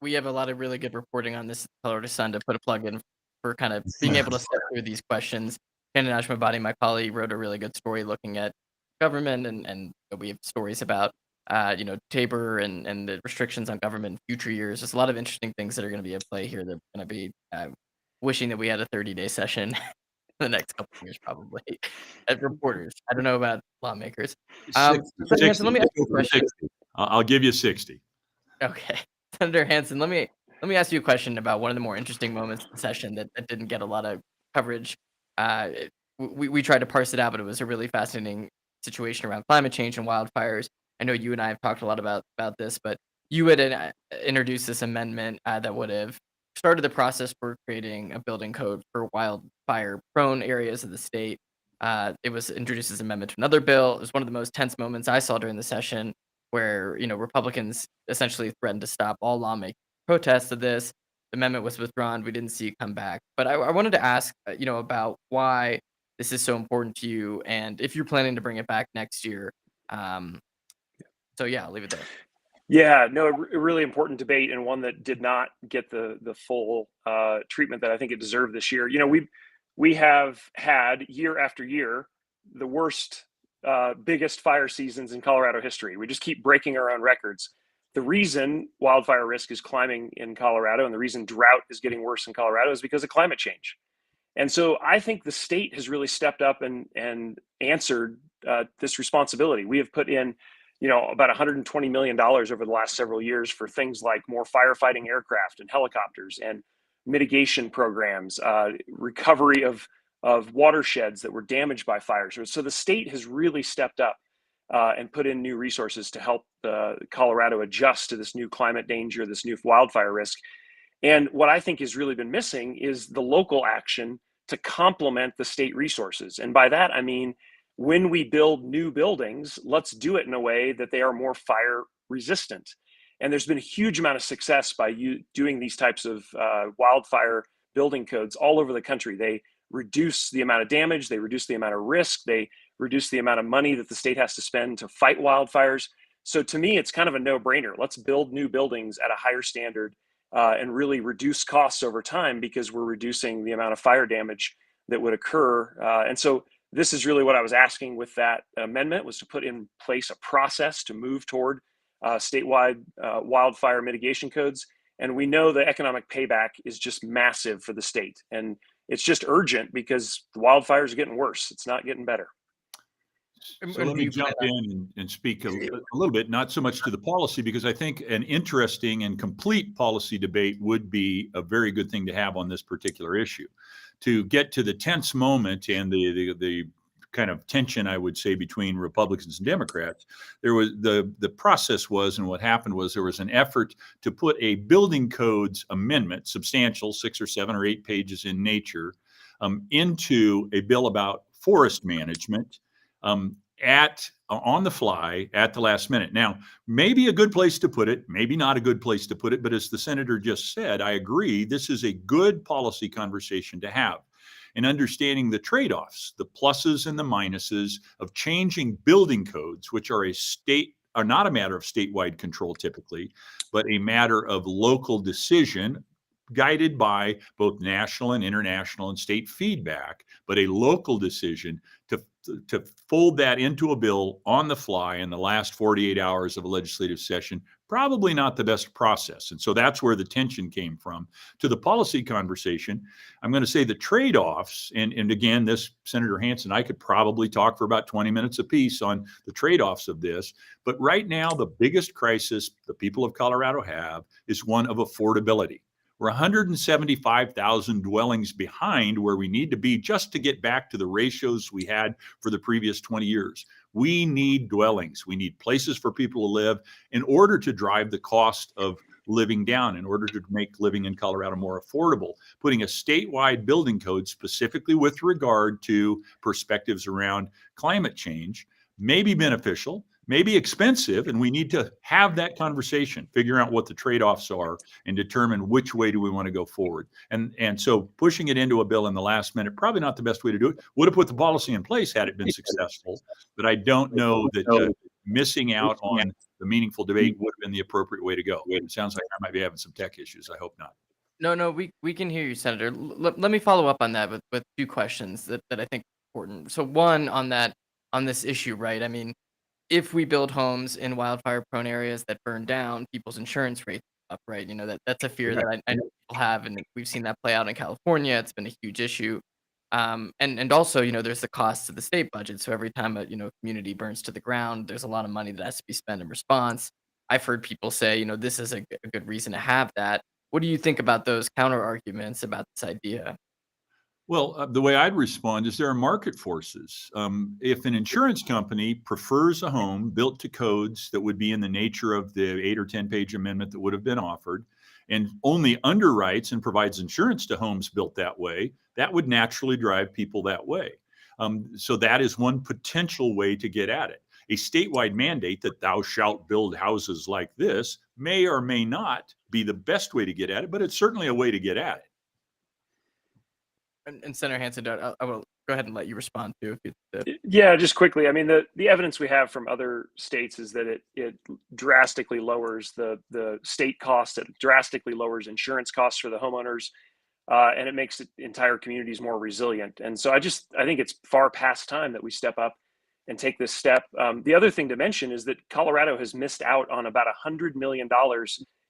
We have a lot of really good reporting on this Colorado Sun to put a plug in for kind of being able to step through these questions. Kenan Ashmabadi, my colleague, wrote a really good story looking at government, and we have stories about Tabor and the restrictions on government in future years. There's a lot of interesting things that are going to be at play here. They're going to be wishing that we had a 30-day session the next couple of years, probably, as reporters. I don't know about lawmakers. 60. Hansen, let me ask you a question. 60. I'll give you 60. Okay. Senator Hansen, let me ask you a question about one of the more interesting moments of the session that didn't get a lot of coverage. We tried to parse it out, but it was a really fascinating situation around climate change and wildfires. I know you and I have talked a lot about this, but you had introduced this amendment that would have started the process for creating a building code for wildfire-prone areas of the state. It was introduced as an amendment to another bill. It was one of the most tense moments I saw during the session, where Republicans essentially threatened to stop all lawmaking protests of this. The amendment was withdrawn. We didn't see it come back. But I wanted to ask, about why this is so important to you, and if you're planning to bring it back next year. Um, so yeah, I'll leave it there. Yeah, no, a really important debate, and one that did not get the full treatment that I think it deserved this year. We have had year after year the worst, biggest fire seasons in Colorado history. We just keep breaking our own records. The reason wildfire risk is climbing in Colorado, and the reason drought is getting worse in Colorado, is because of climate change. And so I think the state has really stepped up and answered this responsibility. We have put in about $120 million over the last several years for things like more firefighting aircraft and helicopters and mitigation programs, recovery of watersheds that were damaged by fires. So the state has really stepped up and put in new resources to help Colorado adjust to this new climate danger, this new wildfire risk. And what I think has really been missing is the local action to complement the state resources. And by that, I mean, when we build new buildings, let's do it in a way that they are more fire resistant. And there's been a huge amount of success by doing these types of wildfire building codes all over the country. They reduce the amount of damage, they reduce the amount of risk, they reduce the amount of money that the state has to spend to fight wildfires. So to me, it's kind of a no-brainer. Let's build new buildings at a higher standard and really reduce costs over time, because we're reducing the amount of fire damage that would occur. And so this is really what I was asking with that amendment, was to put in place a process to move toward statewide wildfire mitigation codes. And we know the economic payback is just massive for the state. And it's just urgent because the wildfires are getting worse. It's not getting better. So let me jump in and speak a little bit, not so much to the policy, because I think an interesting and complete policy debate would be a very good thing to have on this particular issue. To get to the tense moment and the kind of tension, I would say, between Republicans and Democrats, there was the process was, and what happened was, there was an effort to put a building codes amendment, substantial, 6 or 7 or 8 pages in nature, into a bill about forest management, on the fly at the last minute. Now, maybe a good place to put it, maybe not a good place to put it, but as the senator just said, I agree, this is a good policy conversation to have. And understanding the trade-offs, the pluses and the minuses of changing building codes, which are not a matter of statewide control typically, but a matter of local decision, guided by both national and international and state feedback, but a local decision to fold that into a bill on the fly in the last 48 hours of a legislative session, probably not the best process. And so that's where the tension came from. To the policy conversation, I'm going to say the trade-offs, and again, this Senator Hansen, I could probably talk for about 20 minutes apiece on the trade-offs of this. But right now, the biggest crisis the people of Colorado have is one of affordability. We're 175,000 dwellings behind where we need to be just to get back to the ratios we had for the previous 20 years. We need dwellings. We need places for people to live in order to drive the cost of living down, in order to make living in Colorado more affordable. Putting a statewide building code specifically with regard to perspectives around climate change may be beneficial, may be expensive, and we need to have that conversation, figure out what the trade-offs are, and determine which way do we want to go forward. And so pushing it into a bill in the last minute, probably not the best way to do it. Would have put the policy in place had it been successful, but I don't know that missing out on the meaningful debate would have been the appropriate way to go. It sounds like I might be having some tech issues. I hope not. No, we can hear you, Senator. Let me follow up on that with 2 questions that I think are important. So one, on this issue, right? I mean, if we build homes in wildfire-prone areas that burn down, people's insurance rates up, right? That's a fear that I know people have, and we've seen that play out in California. It's been a huge issue. And also, there's the cost to the state budget. So every time a community burns to the ground, there's a lot of money that has to be spent in response. I've heard people say, this is a good reason to have that. What do you think about those counter arguments about this idea? Well, the way I'd respond is there are market forces. If an insurance company prefers a home built to codes that would be in the nature of the 8 or 10-page amendment that would have been offered, and only underwrites and provides insurance to homes built that way, that would naturally drive people that way. So that is one potential way to get at it. A statewide mandate that thou shalt build houses like this may or may not be the best way to get at it, but it's certainly a way to get at it. And Senator Hansen, I will go ahead and let you respond to Yeah, just quickly. I mean, the evidence we have from other states is that it drastically lowers the state costs. It drastically lowers insurance costs for the homeowners, and it makes entire communities more resilient. And so I think it's far past time that we step up and take this step. The other thing to mention is that Colorado has missed out on about $100 million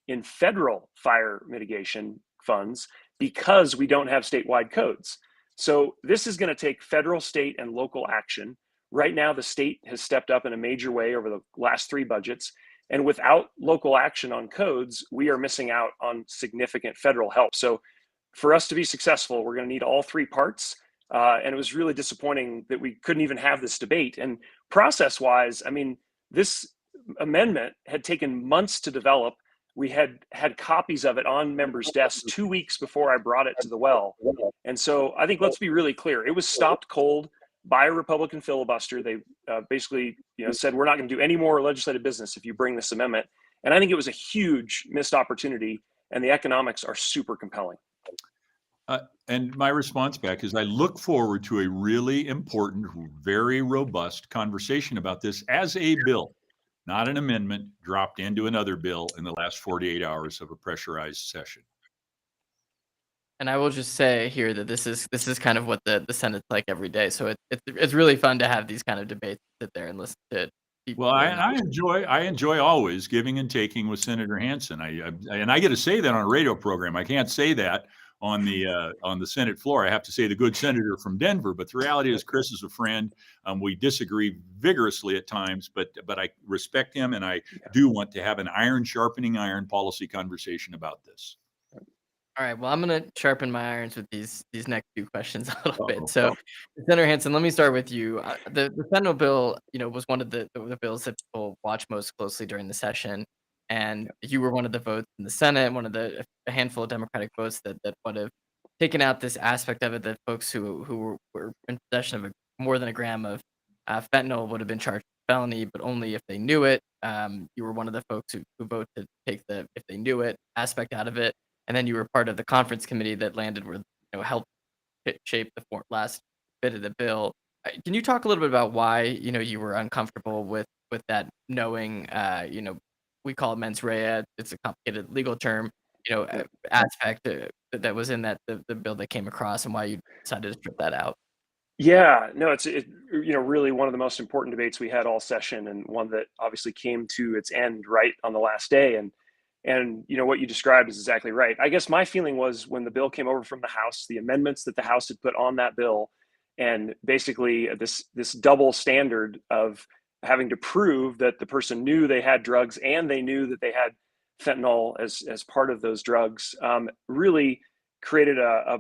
in federal fire mitigation funds because we don't have statewide codes. So this is going to take federal, state, and local action. Right now, the state has stepped up in a major way over the last 3 budgets. And without local action on codes, we are missing out on significant federal help. So for us to be successful, we're going to need all 3 parts. And it was really disappointing that we couldn't even have this debate. And process-wise, I mean, this amendment had taken months to develop. We had copies of it on members' desks 2 weeks before I brought it to the well. And so I think let's be really clear. It was stopped cold by a Republican filibuster. They basically said, we're not going to do any more legislative business if you bring this amendment. And I think it was a huge missed opportunity, and the economics are super compelling. And my response back is I look forward to a really important, very robust conversation about this as a bill. Not an amendment dropped into another bill in the last 48 hours of a pressurized session. And I will just say here that this is kind of what the Senate's like every day. So it's really fun to have these kind of debates, sit there and listen to people. Well, I enjoy always giving and taking with Senator Hansen. And I get to say that on a radio program. I can't say that on the Senate floor. I have to say the good senator from Denver, but the reality is Chris is a friend. We disagree vigorously at times, but I respect him, and I do want to have an iron sharpening iron policy conversation about this. All right. Well, I'm going to sharpen my irons with these next 2 questions a little bit. So, Senator Hansen, let me start with you. The fentanyl bill, was one of the bills that people watch most closely during the session, and you were one of the votes in the Senate, one of a handful of Democratic votes that would have taken out this aspect of it, that folks who were in possession of more than a gram of fentanyl would have been charged with felony, but only if they knew it. You were one of the folks who voted to take the if they knew it aspect out of it. And then you were part of the conference committee that landed where helped shape the last bit of the bill. Can you talk a little bit about why you were uncomfortable with that, knowing we call it mens rea, it's a complicated legal term, aspect that was in the bill that came across, and why you decided to strip that out? Yeah, no, it's really one of the most important debates we had all session, and one that obviously came to its end right on the last day. And what you described is exactly right. I guess my feeling was when the bill came over from the House, the amendments that the House had put on that bill, and basically this double standard of having to prove that the person knew they had drugs and they knew that they had fentanyl as part of those drugs, really created a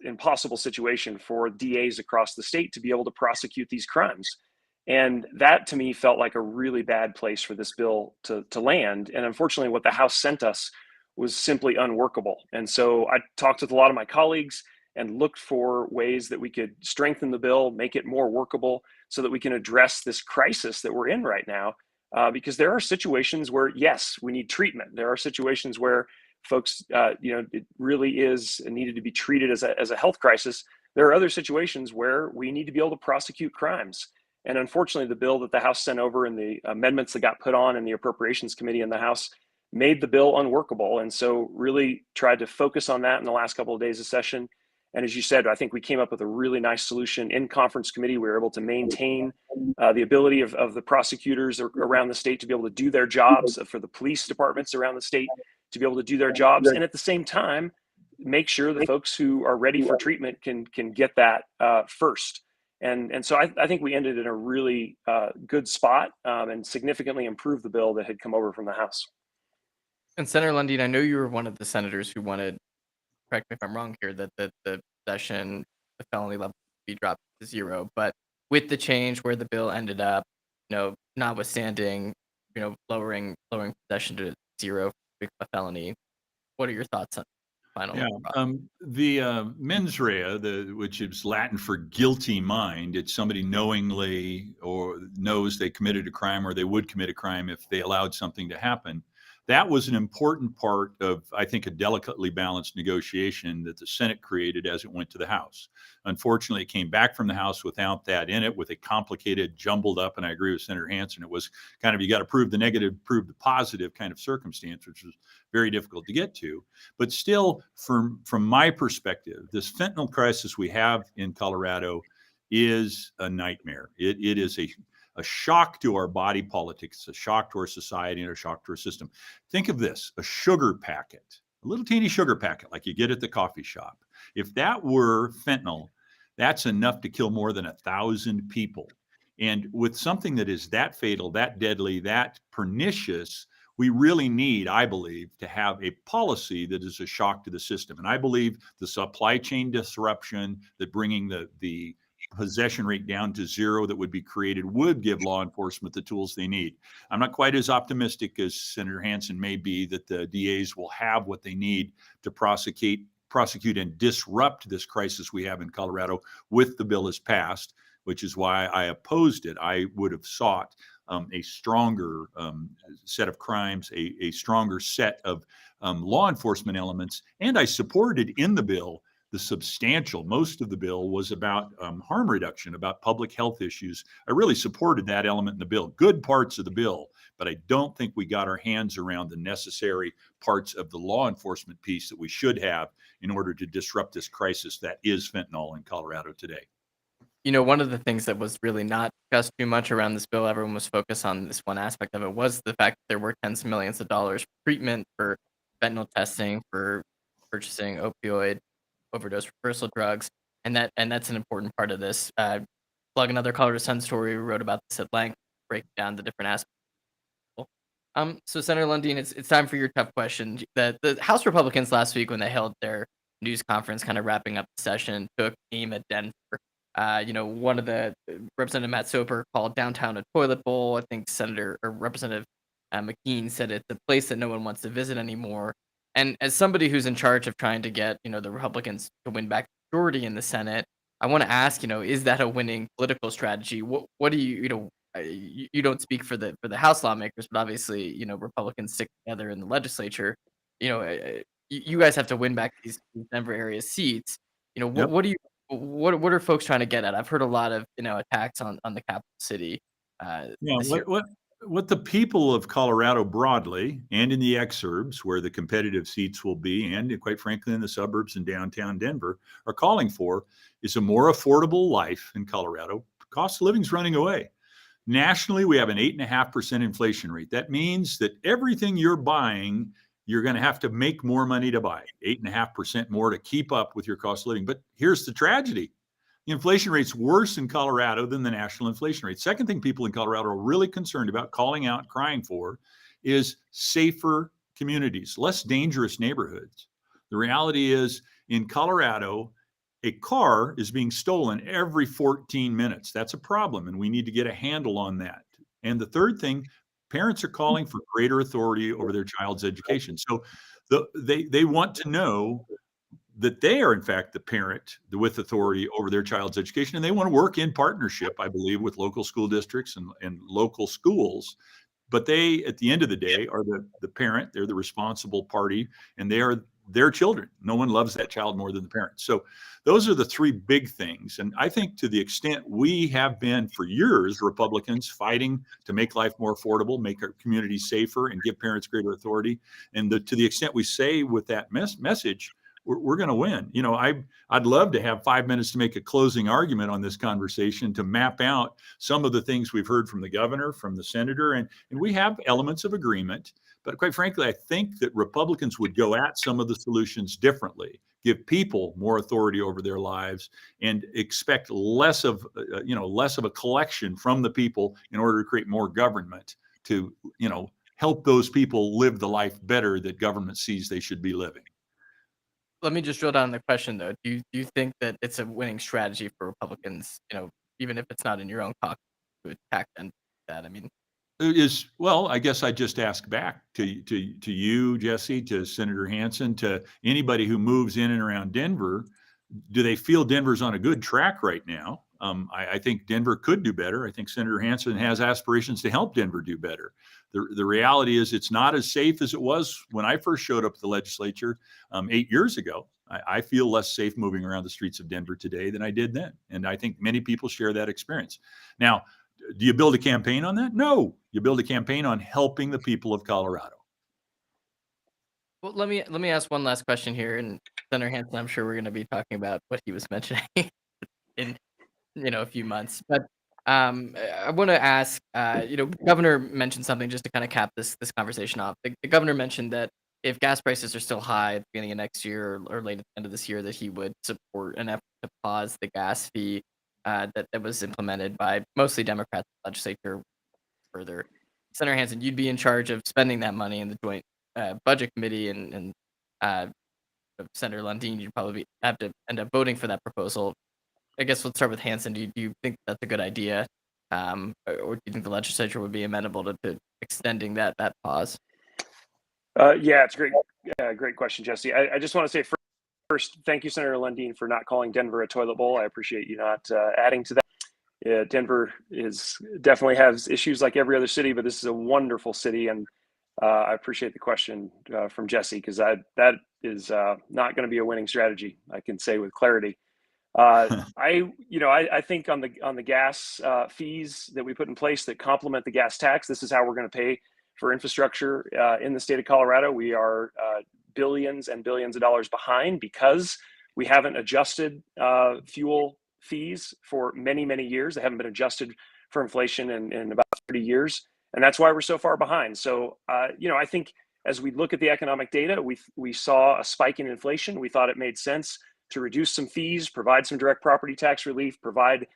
impossible situation for DAs across the state to be able to prosecute these crimes. And that to me felt like a really bad place for this bill to land. And unfortunately, what the House sent us was simply unworkable. And so I talked with a lot of my colleagues and looked for ways that we could strengthen the bill, make it more workable, so that we can address this crisis that we're in right now. Because there are situations where, yes, we need treatment. There are situations where folks, it really is needed to be treated as a health crisis. There are other situations where we need to be able to prosecute crimes. And unfortunately, the bill that the House sent over and the amendments that got put on in the Appropriations Committee in the House made the bill unworkable. And so really tried to focus on that in the last couple of days of session. And as you said, I think we came up with a really nice solution in conference committee. We were able to maintain the ability of the prosecutors around the state to be able to do their jobs, for the police departments around the state to be able to do their jobs. And at the same time, make sure the folks who are ready for treatment can get that first. And so I think we ended in a really good spot, and significantly improved the bill that had come over from the House. And Senator Lundeen, I know you were one of the senators who wanted, correct me if I'm wrong here, that the session the felony level be dropped to 0. But with the change where the bill ended up, notwithstanding, lowering possession to 0 for a felony, what are your thoughts on final? Yeah, the mens rea, which is Latin for guilty mind, it's somebody knowingly or knows they committed a crime or they would commit a crime if they allowed something to happen. That was an important part of, I think, a delicately balanced negotiation that the Senate created as it went to the House. Unfortunately, it came back from the House without that in it, with a complicated, jumbled up, and I agree with Senator Hansen, it was kind of, you got to prove the negative, prove the positive kind of circumstance, which was very difficult to get to. But still, from my perspective, this fentanyl crisis we have in Colorado is a nightmare. It is a shock to our body politics, a shock to our society, and a shock to our system. Think of this, a sugar packet, a little teeny sugar packet like you get at the coffee shop. If that were fentanyl, that's enough to kill more than 1,000 people. And with something that is that fatal, that deadly, that pernicious, we really need, I believe, to have a policy that is a shock to the system. And I believe the supply chain disruption, that bringing the possession rate down to 0 that would be created would give law enforcement the tools they need. I'm not quite as optimistic as Senator Hansen may be that the DAs will have what they need to prosecute and disrupt this crisis we have in Colorado with the bill as passed, which is why I opposed it. I would have sought a stronger set of crimes, a stronger set of law enforcement elements, and I supported in the bill most of the bill was about harm reduction, about public health issues. I really supported that element in the bill, good parts of the bill, but I don't think we got our hands around the necessary parts of the law enforcement piece that we should have in order to disrupt this crisis that is fentanyl in Colorado today. One of the things that was really not discussed too much around this bill, everyone was focused on this one aspect of it, was the fact that there were tens of millions of dollars for treatment, for fentanyl testing, for purchasing opioid overdose reversal drugs, and that's an important part of this. Plug another Colorado Sun story. We wrote about this at length, breaking down the different aspects. So Senator Lundeen, it's time for your tough question. The House Republicans last week, when they held their news conference, kind of wrapping up the session, took aim at Denver. One of the Representative Matt Soper called downtown a toilet bowl. I think Senator or Representative McKean said it's a place that no one wants to visit anymore. And as somebody who's in charge of trying to get, the Republicans to win back the majority in the Senate, I want to ask, is that a winning political strategy? What do you don't speak for the House lawmakers, but obviously, Republicans stick together in the legislature. You guys have to win back these Denver area seats. Yep. What are folks trying to get at? I've heard a lot of, attacks on the capital city. What the people of Colorado broadly, and in the exurbs where the competitive seats will be, and quite frankly in the suburbs and downtown Denver, are calling for is a more affordable life in Colorado. Cost of living is running away. Nationally, we have an 8.5% inflation rate. That means that everything you're buying, you're going to have to make more money to buy, 8.5% more to keep up with your cost of living. But here's the tragedy. The inflation rate's worse in Colorado than the national inflation rate. Second thing people in Colorado are really concerned about, calling out, crying for, is safer communities, less dangerous neighborhoods. The reality is, in Colorado, a car is being stolen every 14 minutes. That's a problem, and we need to get a handle on that. And the third thing, parents are calling for greater authority over their child's education. So they want to know that they are, in fact, the parent with authority over their child's education. And they want to work in partnership, I believe, with local school districts and local schools. But they, at the end of the day, are the parent. They're the responsible party, and they are their children. No one loves that child more than the parents. So those are the three big things. And I think to the extent we have been for years, Republicans fighting to make life more affordable, make our communities safer, and give parents greater authority. And to the extent we say with that message, we're going to win. I'd love to have 5 minutes to make a closing argument on this conversation, to map out some of the things we've heard from the governor, from the senator, and we have elements of agreement. But quite frankly, I think that Republicans would go at some of the solutions differently, give people more authority over their lives, and expect less of a collection from the people in order to create more government to, help those people live the life better that government sees they should be living. let me just drill down on the question though. Do you think that it's a winning strategy for Republicans? Even if it's not in your own caucus, to attack and that. I mean, Well, I guess I just ask back to you, Jesse, to Senator Hansen, to anybody who moves in and around Denver. Do they feel Denver's on a good track right now? I think Denver could do better. I think Senator Hansen has aspirations to help Denver do better. The reality is it's not as safe as it was when I first showed up at the legislature 8 years ago. I feel less safe moving around the streets of Denver today than I did then. And I think many people share that experience. Now, do you build a campaign on that? No, you build a campaign on helping the people of Colorado. well, let me ask one last question here, and Senator Hansen, I'm sure we're going to be talking about what he was mentioning in a few months. But I want to ask, Governor mentioned something just to kind of cap this conversation off. The governor mentioned that if gas prices are still high at the beginning of next year or late at the end of this year, that he would support an effort to pause the gas fee that was implemented by mostly Democrats in the legislature further. Senator Hansen, you'd be in charge of spending that money in the joint budget committee, and Senator Lundeen, you'd probably have to end up voting for that proposal. I guess let's start with Hansen. Do you think that's a good idea, or do you think the legislature would be amenable to extending that pause? Yeah, it's a great question, Jesse. I just want to say first, thank you, Senator Lundeen, for not calling Denver a toilet bowl. I appreciate you not adding to that. Denver definitely has issues like every other city, but this is a wonderful city, and I appreciate the question from Jesse, because that is not going to be a winning strategy. I can say with clarity. I think on the gas fees that we put in place that complement the gas tax, this is how we're going to pay for infrastructure in the state of Colorado. We are billions and billions of dollars behind because we haven't adjusted fuel fees for many, many years. They haven't been adjusted for inflation in about 30 years. And that's why we're so far behind. So, I think as we look at the economic data, we saw a spike in inflation. We thought it made sense to reduce some fees, provide some direct property tax relief, provide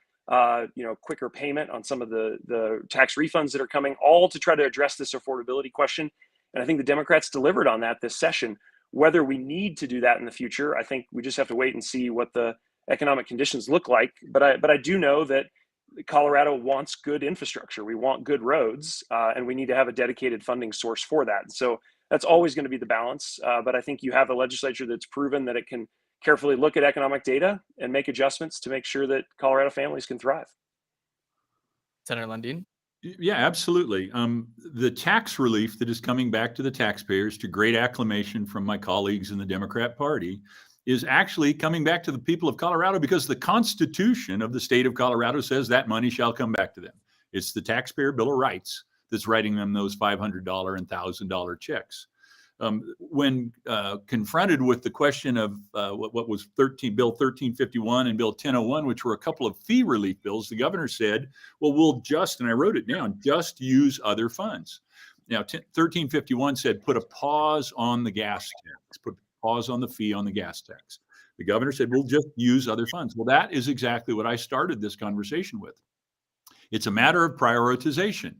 quicker payment on some of the tax refunds that are coming, all to try to address this affordability question. And I think the Democrats delivered on that this session. Whether we need to do that in the future, I think we just have to wait and see what the economic conditions look like. But I do know that Colorado wants good infrastructure. We want good roads, and we need to have a dedicated funding source for that. So that's always going to be the balance. But I think you have a legislature that's proven that it can carefully look at economic data and make adjustments to make sure that Colorado families can thrive. Senator Lundeen? Yeah, absolutely. The tax relief that is coming back to the taxpayers, to great acclamation from my colleagues in the Democrat Party, is actually coming back to the people of Colorado because the Constitution of the state of Colorado says that money shall come back to them. It's the Taxpayer Bill of Rights that's writing them those $500 and $1,000 checks. When confronted with the question of what was Bill 1351 and Bill 1001, which were a couple of fee relief bills, the governor said, well, we'll just, and I wrote it down, just use other funds. Now, 1351 said, put a pause on the gas tax, put a pause on the fee on the gas tax. The governor said, we'll just use other funds. Well, that is exactly what I started this conversation with. It's a matter of prioritization.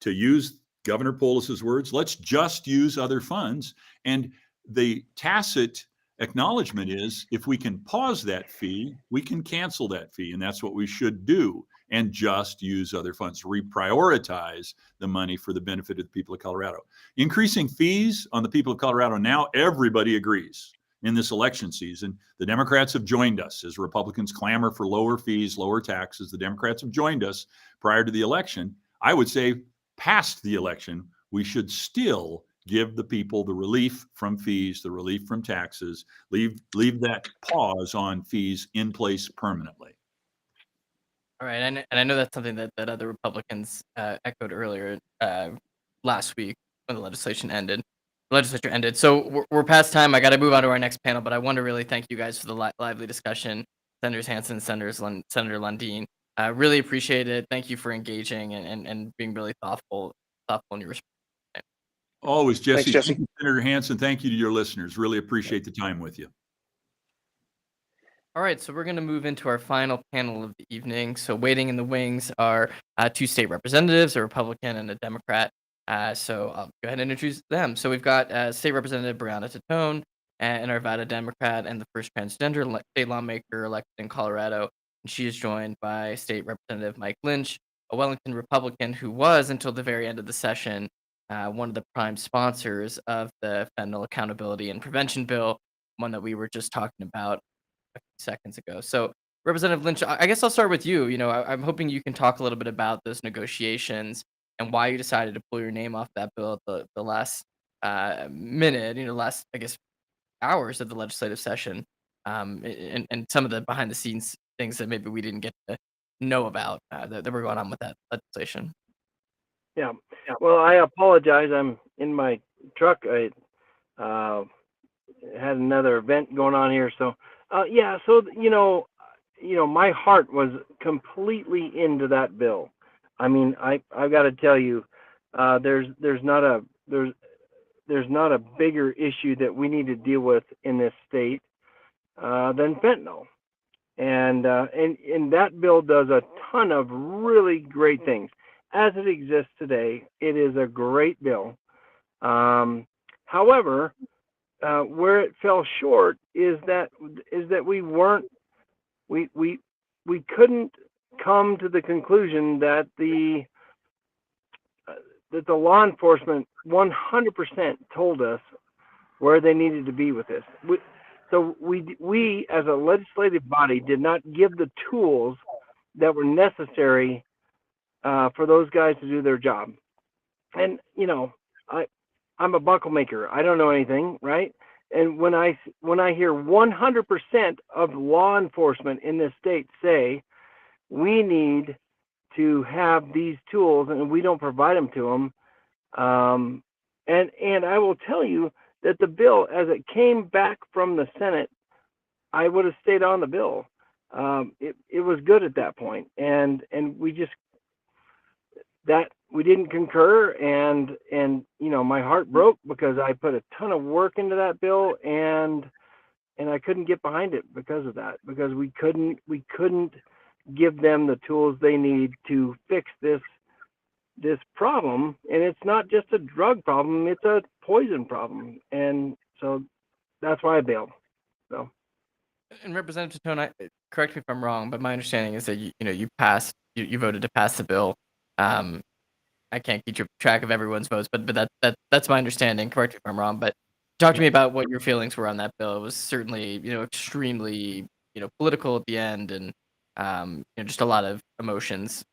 To use Governor Polis's words, let's just use other funds. And the tacit acknowledgement is if we can pause that fee, we can cancel that fee. And that's what we should do, and just use other funds, reprioritize the money for the benefit of the people of Colorado. Increasing fees on the people of Colorado now, everybody agrees. In this election season, the Democrats have joined us as Republicans clamor for lower fees, lower taxes. The Democrats have joined us prior to the election. I would say past the election, we should still give the people the relief from fees, the relief from taxes, leave that pause on fees in place permanently. All right, and I know that's something that other Republicans echoed earlier last week when the legislature ended. So we're past time. I got to move on to our next panel, but I want to really thank you guys for the lively discussion. Senators Hansen, Senator Lundeen. Really appreciate it. Thank you for engaging and being really thoughtful in your response. Always, Jesse. Thanks, Jesse. Thank you, Senator Hansen. Thank you to your listeners. Really appreciate the time with you. All right, so we're going to move into our final panel of the evening. So waiting in the wings are two state representatives, a Republican and a Democrat. So I'll go ahead and introduce them. So we've got State Representative Brianna Titone an Arvada Democrat and the first transgender state lawmaker elected in Colorado. And she is joined by State Representative Mike Lynch, a Wellington Republican who was, until the very end of the session, one of the prime sponsors of the fentanyl accountability and prevention bill, one that we were just talking about a few seconds ago. So, Representative Lynch, I guess I'll start with you. I'm hoping you can talk a little bit about those negotiations and why you decided to pull your name off that bill at the last minute, last, I guess, hours of the legislative session, and some of the behind the scenes things that maybe we didn't get to know about that were going on with that legislation. Yeah. Well, I apologize. I'm in my truck. I had another event going on here. So, yeah. So, my heart was completely into that bill. I mean, I've got to tell you, there's not a bigger issue that we need to deal with in this state than fentanyl. And that bill does a ton of really great things. As it exists today, it is a great bill. However, where it fell short is that we couldn't come to the conclusion that the law enforcement 100% told us where they needed to be with this. So we as a legislative body did not give the tools that were necessary for those guys to do their job. And I'm a buckle maker. I don't know anything, right? And when I hear 100% of law enforcement in this state say we need to have these tools and we don't provide them to them, and I will tell you that the bill, as it came back from the Senate, I would have stayed on the bill. It was good at that point, and we didn't concur, and my heart broke because I put a ton of work into that bill, and I couldn't get behind it because of that, because we couldn't give them the tools they need to fix this problem. And it's not just a drug problem, it's a poison problem. And so that's why I bailed. So, and Representative Titone, correct me if I'm wrong, but my understanding is that you voted to pass the bill. I can't keep track of everyone's votes, but that's my understanding. Correct me if I'm wrong, but talk to me about what your feelings were on that bill. It was certainly, extremely, political at the end, and just a lot of emotions.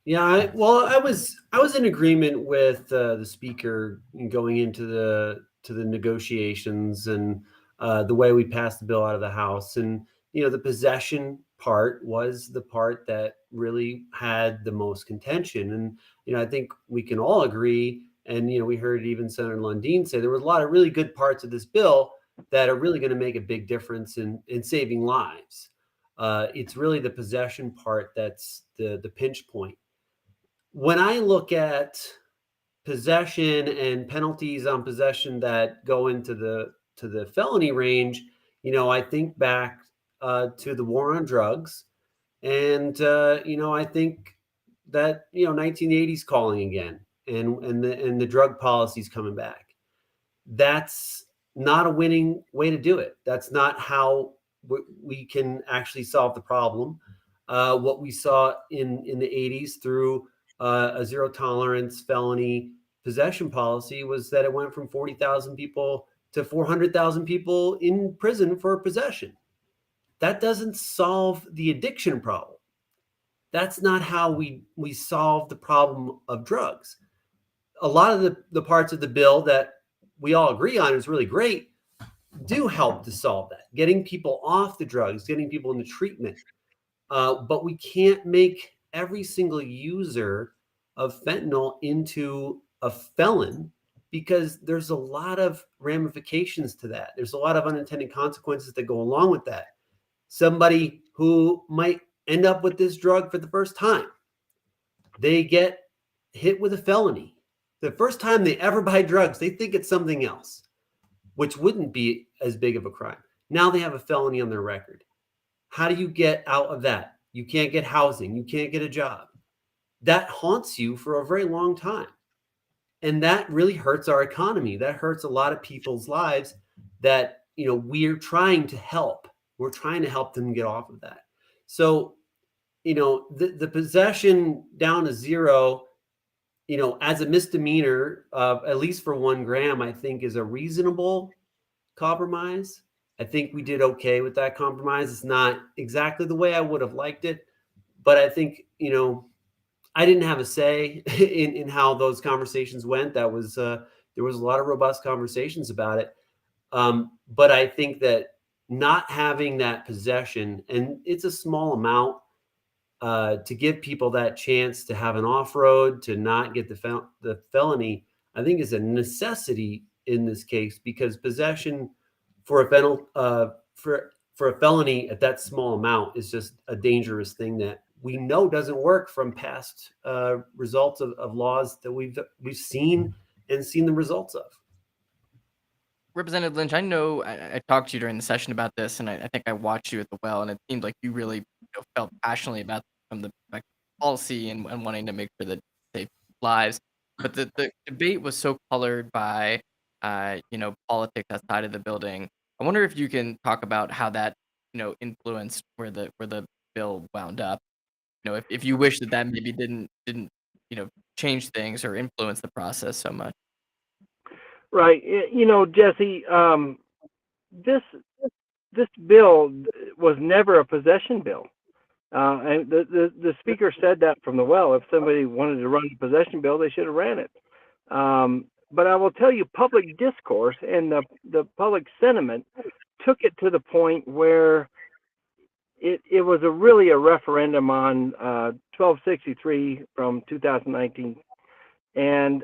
Yeah, I was in agreement with the speaker going into the negotiations and the way we passed the bill out of the House, and the possession part was the part that really had the most contention. And I think we can all agree, and we heard even Senator Lundeen say there was a lot of really good parts of this bill that are really going to make a big difference in saving lives. It's really the possession part that's the pinch point. When I look at possession and penalties on possession that go into the felony range, I think back to the war on drugs, and I think that 1980s calling again, and the drug policies coming back. That's not a winning way to do it. That's not how we can actually solve the problem. What we saw in the 80s through a zero tolerance felony possession policy was that it went from 40,000 people to 400,000 people in prison for possession. That doesn't solve the addiction problem. That's not how we solve the problem of drugs. A lot of the parts of the bill that we all agree on is really great do help to solve that, getting people off the drugs, getting people into treatment. But we can't make every single user of fentanyl into a felon, because there's a lot of ramifications to that. There's a lot of unintended consequences that go along with that. Somebody who might end up with this drug for the first time, they get hit with a felony. The first time they ever buy drugs, they think it's something else, which wouldn't be as big of a crime. Now they have a felony on their record. How do you get out of that? You can't get housing. You can't get a job. That haunts you for a very long time. And that really hurts our economy. That hurts a lot of people's lives that, we're trying to help. We're trying to help them get off of that. So, the possession down to 0, as a misdemeanor, at least for 1 gram, I think is a reasonable compromise. I think we did okay with that compromise. It's not exactly the way I would have liked it, but I think, I didn't have a say in how those conversations went. That was there was a lot of robust conversations about it. But I think that not having that possession, and it's a small amount, to give people that chance to have an off-road, to not get the felony, I think is a necessity in this case, because possession for a felony at that small amount is just a dangerous thing that we know doesn't work from past results of laws that we've seen the results of. Representative Lynch, I know I talked to you during the session about this, and I think I watched you at the well, and it seemed like you really felt passionately about from the perspective of policy and wanting to make sure that save lives. But the debate was so colored by politics outside of the building. I wonder if you can talk about how that influenced where the bill wound up. If you wish that maybe didn't change things or influence the process so much. Right. Jesse, this bill was never a possession bill. And the speaker said that from the well. If somebody wanted to run a possession bill, they should have ran it. But I will tell you, public discourse and the public sentiment took it to the point where it was really a referendum on 1263 from 2019, and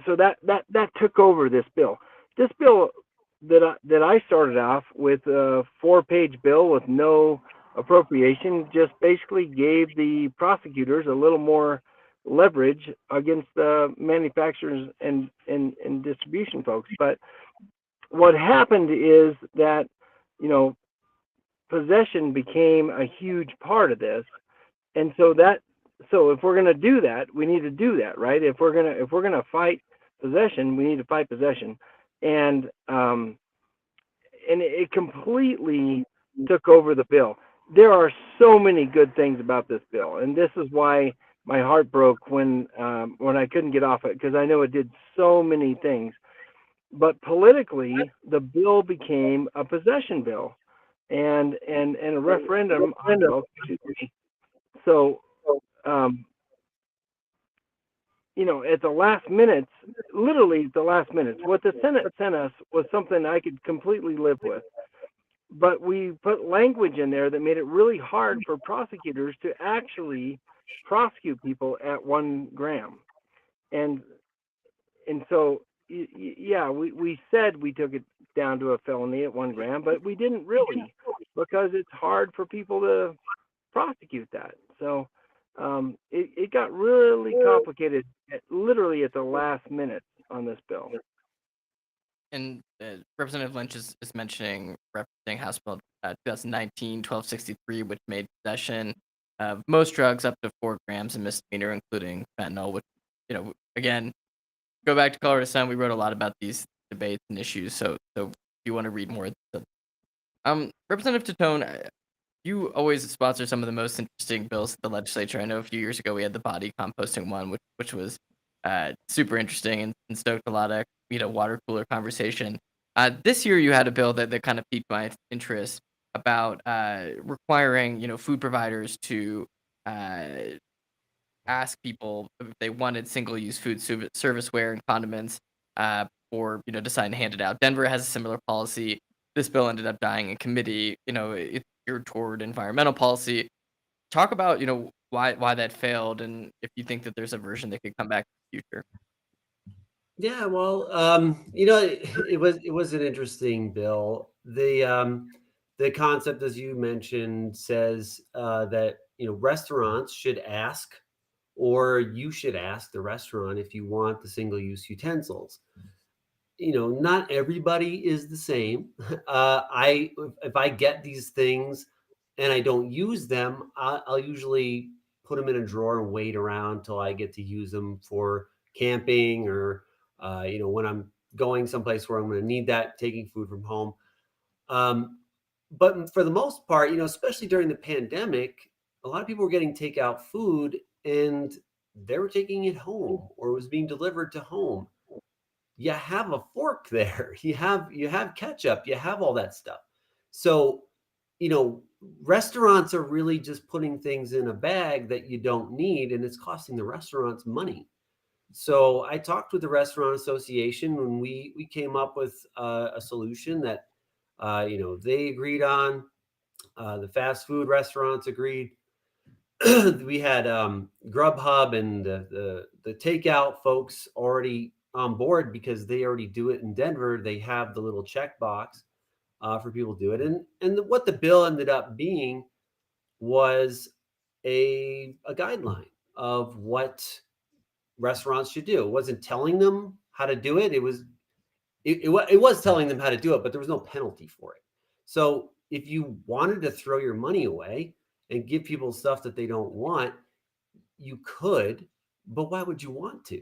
so that took over this bill. This bill that I started off with, a 4-page bill with no appropriation, just basically gave the prosecutors a little more leverage against the manufacturers and distribution folks. But what happened is that possession became a huge part of this, and so if we're going to do that, we need to do that, right? If we're gonna fight possession, we need to fight possession, and it completely took over the bill. There are so many good things about this bill, and this is why my heart broke when I couldn't get off it, because I know it did so many things. But politically, the bill became a possession bill, and a referendum on 1263. So, at the last minutes, literally at the last minutes, what the Senate sent us was something I could completely live with. But we put language in there that made it really hard for prosecutors to actually prosecute people at 1 gram. And so, we said we took it down to a felony at 1 gram, but we didn't really, because it's hard for people to prosecute that. So it got really complicated literally at the last minute on this bill. And Representative Lynch is mentioning referencing House Bill 2019-1263, which made possession of most drugs up to 4 grams a misdemeanor, including fentanyl, which, again, go back to Colorado Sun. We wrote a lot about these debates and issues. So if you want to read more. Representative Titone, you always sponsor some of the most interesting bills at the legislature. I know a few years ago we had the body composting one, which was super interesting and stoked a lot of water cooler conversation. This year you had a bill that kind of piqued my interest about requiring food providers to ask people if they wanted single-use food serviceware and condiments or deciding to hand it out. Denver has a similar policy. This bill ended up dying in committee. It's geared toward environmental policy. Talk about why that failed, and if you think that there's a version that could come back in the future. Yeah, well, it was an interesting bill. The concept, as you mentioned, says that restaurants should ask, or you should ask the restaurant if you want the single-use utensils. Not everybody is the same. If I get these things and I don't use them, I'll usually put them in a drawer and wait around till I get to use them for camping or when I'm going someplace where I'm going to need that, taking food from home. But for the most part, especially during the pandemic, a lot of people were getting takeout food and they were taking it home or it was being delivered to home. You have a fork there. You have ketchup. You have all that stuff. So, restaurants are really just putting things in a bag that you don't need, and it's costing the restaurants money. So I talked with the Restaurant Association when we came up with a solution that they agreed on. The fast food restaurants agreed. We had Grubhub and the takeout folks already on board because they already do it in Denver. They have the little checkbox for people to do it. And what the bill ended up being was a guideline of what restaurants should do. It wasn't telling them how to do it. It was telling them how to do it, but there was no penalty for it. So if you wanted to throw your money away and give people stuff that they don't want, you could, but why would you want to?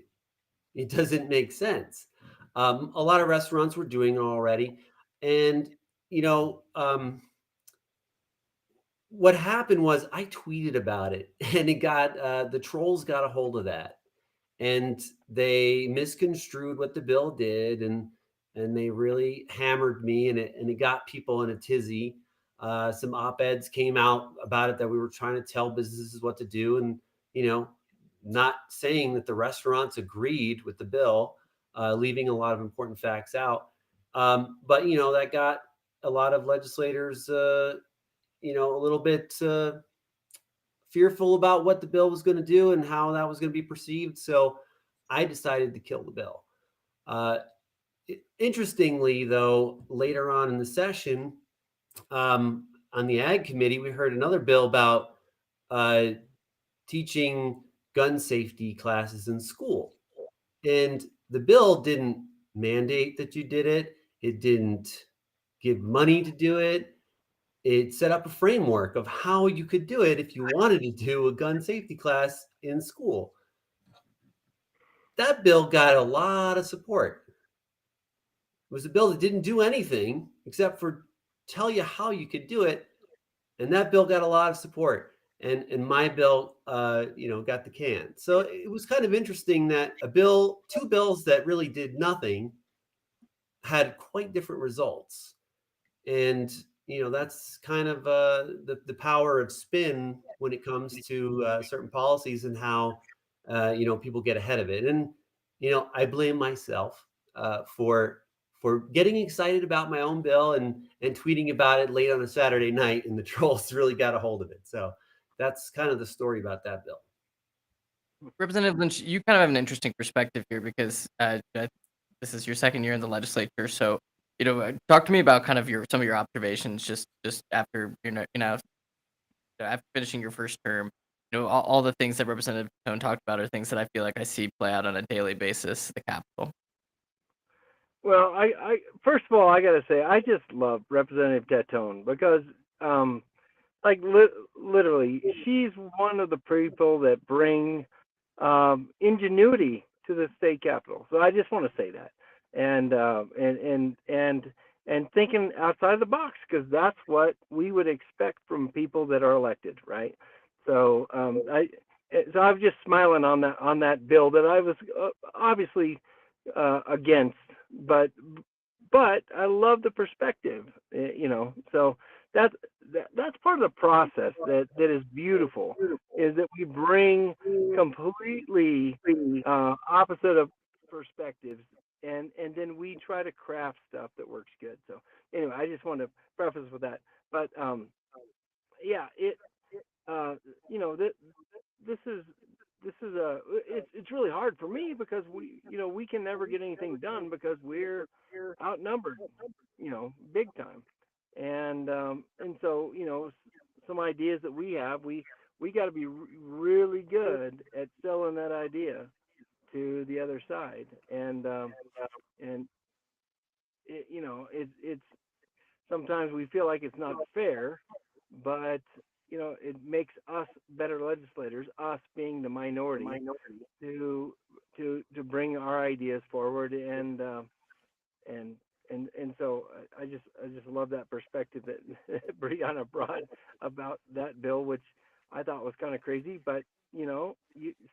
It doesn't make sense. A lot of restaurants were doing it already. And, what happened was I tweeted about it and it got, the trolls got a hold of that and they misconstrued what the bill did. And they really hammered me and it got people in a tizzy. Some op-eds came out about it that we were trying to tell businesses what to do. And, not saying that the restaurants agreed with the bill, leaving a lot of important facts out. But, that got a lot of legislators, a little bit fearful about what the bill was going to do and how that was going to be perceived. So I decided to kill the bill. Interestingly, though, later on in the session, on the Ag Committee, we heard another bill about teaching gun safety classes in school. And the bill didn't mandate that you did it. It didn't give money to do it. It set up a framework of how you could do it if you wanted to do a gun safety class in school. That bill got a lot of support. It was a bill that didn't do anything except for tell you how you could do it. And that bill got a lot of support. And my bill, got the can. So it was kind of interesting that two bills that really did nothing had quite different results. And, that's kind of the power of spin when it comes to certain policies and how, people get ahead of it. And, I blame myself for getting excited about my own bill and tweeting about it late on a Saturday night, and the trolls really got a hold of it. So that's kind of the story about that bill. Representative Lynch, you kind of have an interesting perspective here because this is your second year in the legislature. So, talk to me about kind of some of your observations just after after finishing your first term. All the things that Representative Titone talked about are things that I feel like I see play out on a daily basis at the Capitol. Well, I first of all, I got to say, I just love Representative Titone because, literally, she's one of the people that bring ingenuity to the state capitol. So I just want to say that, and thinking outside the box, because that's what we would expect from people that are elected, right? So so I'm just smiling on that bill that I was obviously against, but I love the perspective, So that's part of the process that is beautiful, is that we bring completely opposite of perspectives, and then we try to craft stuff that works good. So anyway, I just want to preface with that. But it's really hard for me because we can never get anything done because we're outnumbered, big time. And so, some ideas that we have, we got to be really good at selling that idea to the other side. And it's sometimes we feel like it's not fair, but it makes us better legislators, us being the minority, to bring our ideas forward. And And so I just love that perspective that Brianna brought about that bill, which I thought was kind of crazy, but you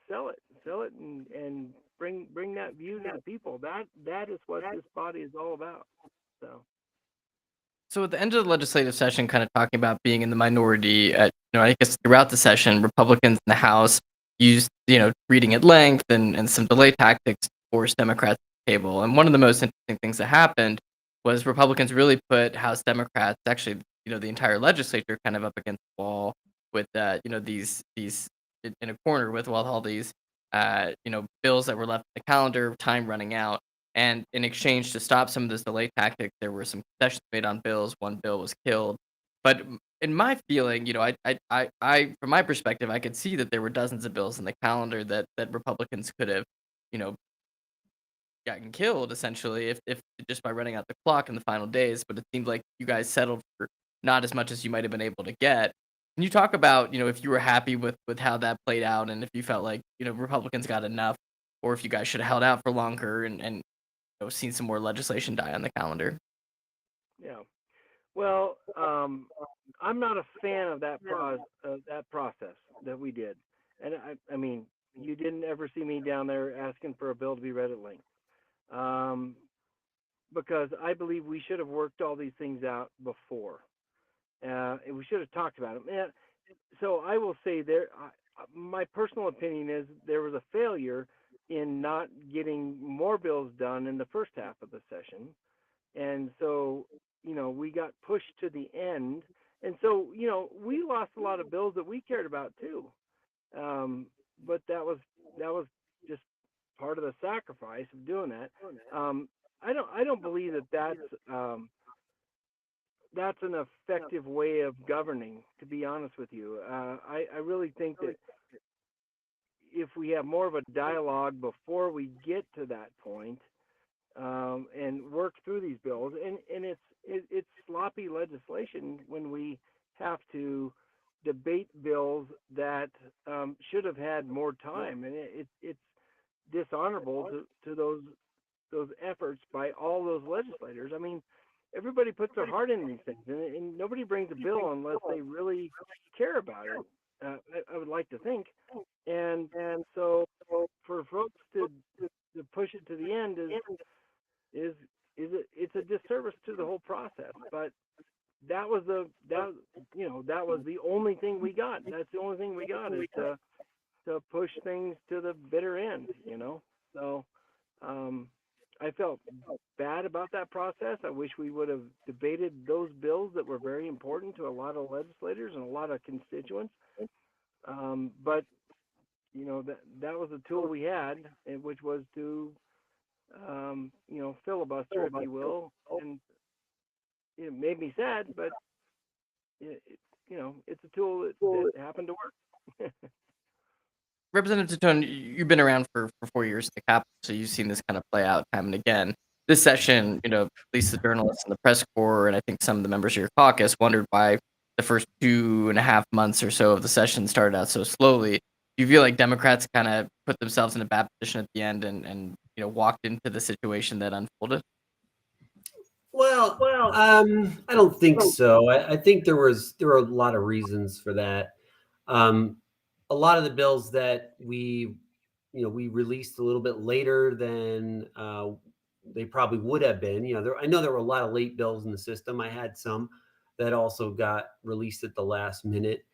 sell it and bring that view to the people. That is what this body is all about. So at the end of the legislative session, kind of talking about being in the minority, I guess throughout the session, Republicans in the House used, reading at length and some delay tactics to force Democrats to the table. And one of the most interesting things that happened was Republicans really put House Democrats, actually, the entire legislature, kind of up against the wall with, these in a corner with all these, bills that were left in the calendar, time running out. And in exchange to stop some of this delay tactic, there were some concessions made on bills. One bill was killed. But in my feeling, from my perspective, I could see that there were dozens of bills in the calendar that Republicans could have, you know, gotten killed essentially if just by running out the clock in the final days. But it seemed like you guys settled for not as much as you might have been able to get. Can you talk about, if you were happy with how that played out, and if you felt like, Republicans got enough, or if you guys should have held out for longer and seen some more legislation die on the calendar? Yeah. Well, I'm not a fan of that process that we did, and I mean, you didn't ever see me down there asking for a bill to be read at length, because I believe we should have worked all these things out before. And we should have talked about them. And so I will say my personal opinion is there was a failure in not getting more bills done in the first half of the session. And so, we got pushed to the end. And so, we lost a lot of bills that we cared about too. But that was just part of the sacrifice of doing that. I don't believe that's an effective way of governing, to be honest with you. I really think that if we have more of a dialogue before we get to that point, and work through these bills, and it's sloppy legislation when we have to debate bills that should have had more time, and it's dishonorable to those efforts by all those legislators. I mean, everybody puts their heart in these things, and nobody brings a bill unless they really care about it. I would like to think, and so for folks to push it to the end it's a disservice to the whole process. But that was the only thing we got. That's the only thing we got, is to push things to the bitter end. So I felt bad about that process. I wish we would have debated those bills that were very important to a lot of legislators and a lot of constituents. But that was the tool we had, which was to filibuster, if you will, and it made me sad, but it's a tool that happened to work. Representative Titone, you've been around for 4 years in the Capitol, so you've seen this kind of play out time and again. This session, at least the journalists and the press corps, and I think some of the members of your caucus wondered why the first 2.5 months or so of the session started out so slowly. Do you feel like Democrats kind of put themselves in a bad position at the end and walked into the situation that unfolded? Well, I don't think so. I think there were a lot of reasons for that. A lot of the bills that we released a little bit later than they probably would have been. I know there were a lot of late bills in the system. I had some that also got released at the last minute.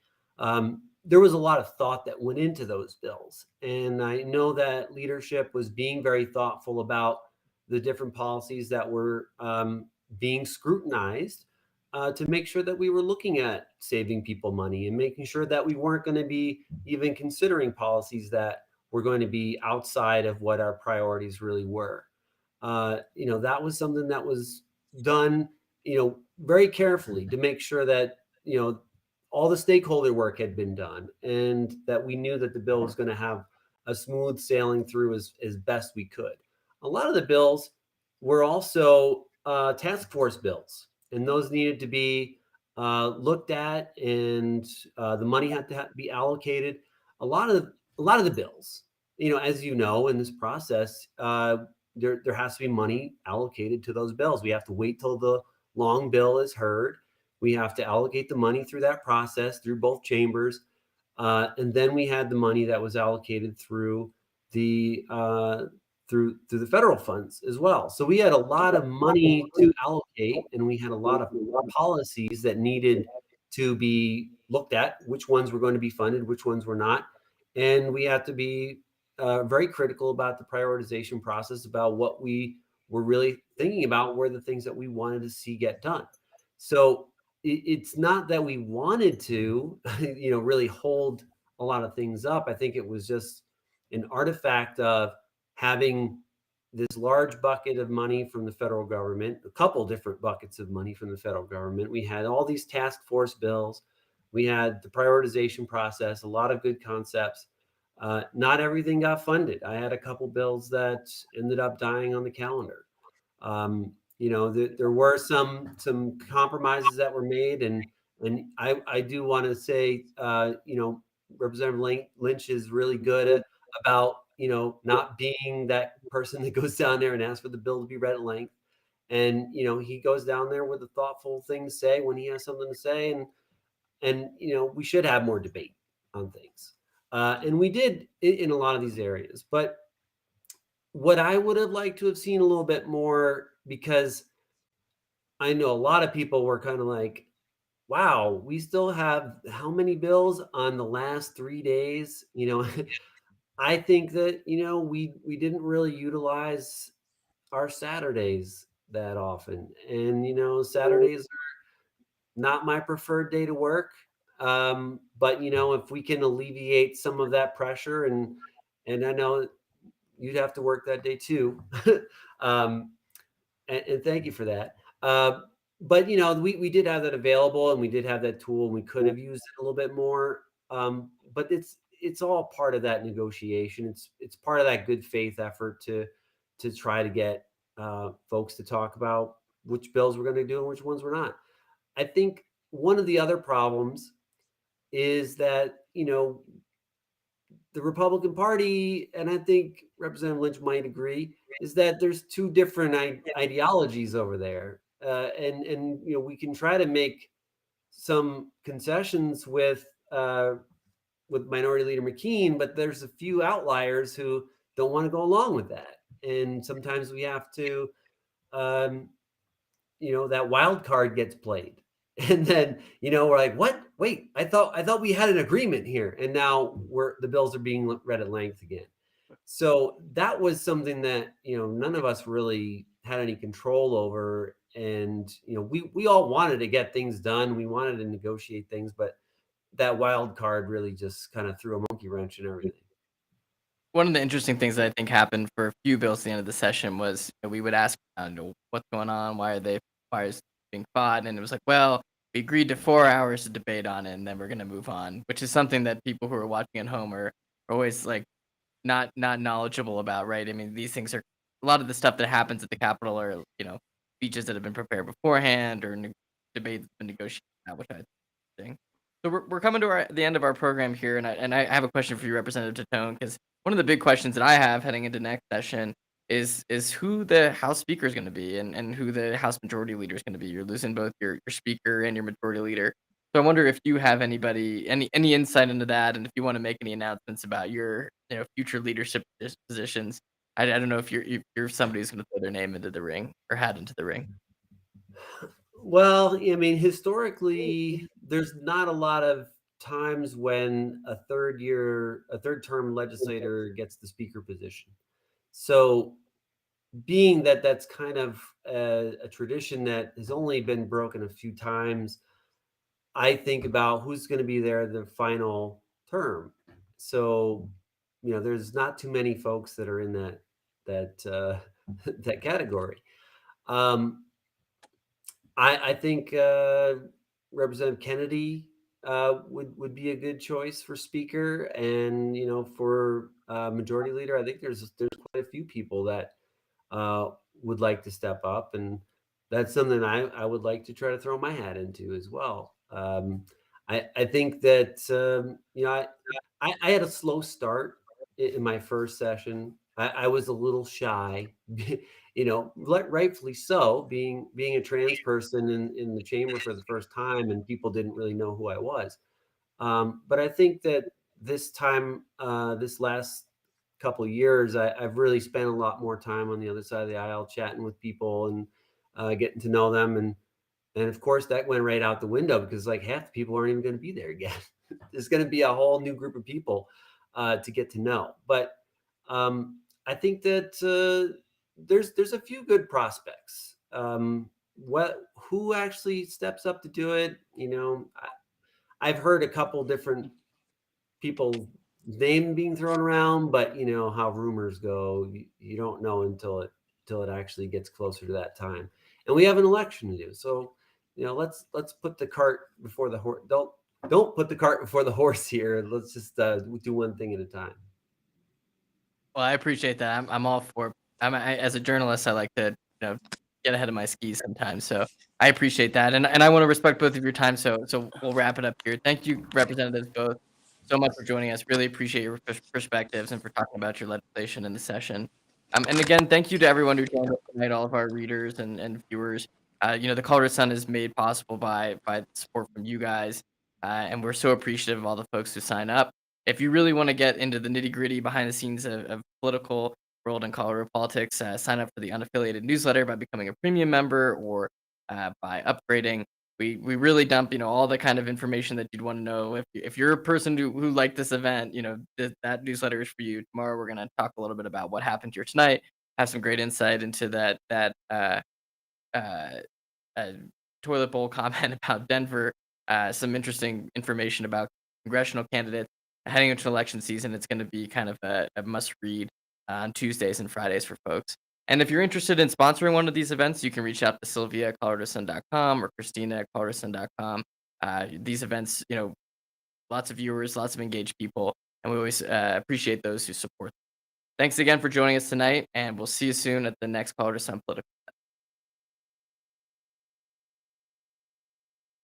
There was a lot of thought that went into those bills, and I know that leadership was being very thoughtful about the different policies that were being scrutinized to make sure that we were looking at saving people money and making sure that we weren't going to be even considering policies that were going to be outside of what our priorities really were. That was something that was done, very carefully to make sure that, all the stakeholder work had been done and that we knew that the bill was going to have a smooth sailing through as best we could. A lot of the bills were also task force bills, and those needed to be looked at, and the money had to be allocated. A lot of the bills, as in this process, there has to be money allocated to those bills. We have to wait till the long bill is heard. We have to allocate the money through that process through both chambers. And then we had the money that was allocated through the through the federal funds as well. So we had a lot of money to allocate, and we had a lot of policies that needed to be looked at, which ones were going to be funded, which ones were not. And we had to be very critical about the prioritization process, about what we were really thinking about were the things that we wanted to see get done. So it's not that we wanted to, really hold a lot of things up. I think it was just an artifact of having this large bucket of money from the federal government, a couple different buckets of money from the federal government. We had all these task force bills. We had the prioritization process, a lot of good concepts. Not everything got funded. I had a couple bills that ended up dying on the calendar. There were some compromises that were made, and I do want to say, Representative Lynch is really good about not being that person that goes down there and asks for the bill to be read at length. And he goes down there with a thoughtful thing to say when he has something to say, and we should have more debate on things. And we did in a lot of these areas. But what I would have liked to have seen a little bit more, because I know a lot of people were kind of like, wow, we still have how many bills on the last 3 days? I think that, we didn't really utilize our Saturdays that often. And, Saturdays are not my preferred day to work. But if we can alleviate some of that pressure, and I know you'd have to work that day too. And thank you for that. But we did have that available, and we did have that tool, and we could have used it a little bit more. But it's all part of that negotiation. It's part of that good faith effort to try to get folks to talk about which bills we're going to do and which ones we're not. I think one of the other problems is that, the Republican Party, and I think Representative Lynch might agree, is that there's two different ideologies over there. And we can try to make some concessions with Minority Leader McKean, but there's a few outliers who don't want to go along with that. And sometimes we have to, that wild card gets played. And then, we're like, what? Wait, I thought we had an agreement here. And now the bills are being read at length again. So that was something that, none of us really had any control over. And, we all wanted to get things done. We wanted to negotiate things, but that wild card really just kind of threw a monkey wrench in everything. One of the interesting things that I think happened for a few bills at the end of the session was we would ask, what's going on? Why are fires being fought? And it was like, well, we agreed to 4 hours of debate on it, and then we're going to move on, which is something that people who are watching at home are always like not knowledgeable about, right? I mean, these things are a lot of the stuff that happens at the Capitol are, speeches that have been prepared beforehand or debate that's been negotiated out, which I think. So we're coming to the end of our program here, and I have a question for you, Representative Titone, because one of the big questions that I have heading into next session is who the House Speaker is going to be and who the House Majority Leader is going to be. You're losing both your Speaker and your Majority Leader. So I wonder if you have any insight into that, and if you want to make any announcements about your future leadership positions. I don't know if you're somebody who's going to throw their name into the ring or hat into the ring. Well, I mean, historically, there's not a lot of times when a third-term legislator gets the Speaker position. So being that that's kind of a tradition that has only been broken a few times, I think about who's going to be there the final term. So, there's not too many folks that are in that category. I think Representative Kennedy would be a good choice for Speaker, and for Majority Leader, I think there's quite a few people that would like to step up, and that's something I would like to try to throw my hat into as well. I think that I had a slow start in my first session. I was a little shy, rightfully so, being a trans person in the chamber for the first time, and people didn't really know who I was. But I think that this time, this last couple of years, I've really spent a lot more time on the other side of the aisle, chatting with people and getting to know them. And of course, that went right out the window because like half the people aren't even going to be there again. There's going to be a whole new group of people to get to know. But I think that there's a few good prospects. Who actually steps up to do it? I've heard a couple different people's name being thrown around, but how rumors go, you don't know until it actually gets closer to that time. And we have an election to do, so let's put the cart before the horse. Don't put the cart before the horse here. Let's just do one thing at a time. Well, I appreciate that. I'm all for. As a journalist, I like to get ahead of my skis sometimes. So I appreciate that, and I want to respect both of your time. So we'll wrap it up here. Thank you, representatives, both so much for joining us. Really appreciate your perspectives and for talking about your legislation in the session. And again, thank you to everyone who joined us tonight, all of our readers and viewers. The Colorado Sun is made possible by the support from you guys, and we're so appreciative of all the folks who sign up. If you really want to get into the nitty gritty behind the scenes of political world and Colorado politics, sign up for the unaffiliated newsletter by becoming a premium member or by upgrading. We really dump all the kind of information that you'd want to know. If you're a person who liked this event, that newsletter is for you. Tomorrow we're going to talk a little bit about what happened here tonight, have some great insight into that toilet bowl comment about Denver, some interesting information about congressional candidates. Heading into election season, it's going to be kind of a must read on Tuesdays and Fridays for folks. And if you're interested in sponsoring one of these events, you can reach out to Sylvia at coloradosun.com or Christina at coloradosun.com. These events, lots of viewers, lots of engaged people, and we always appreciate those who support them. Thanks again for joining us tonight, and we'll see you soon at the next Colorado Sun Political.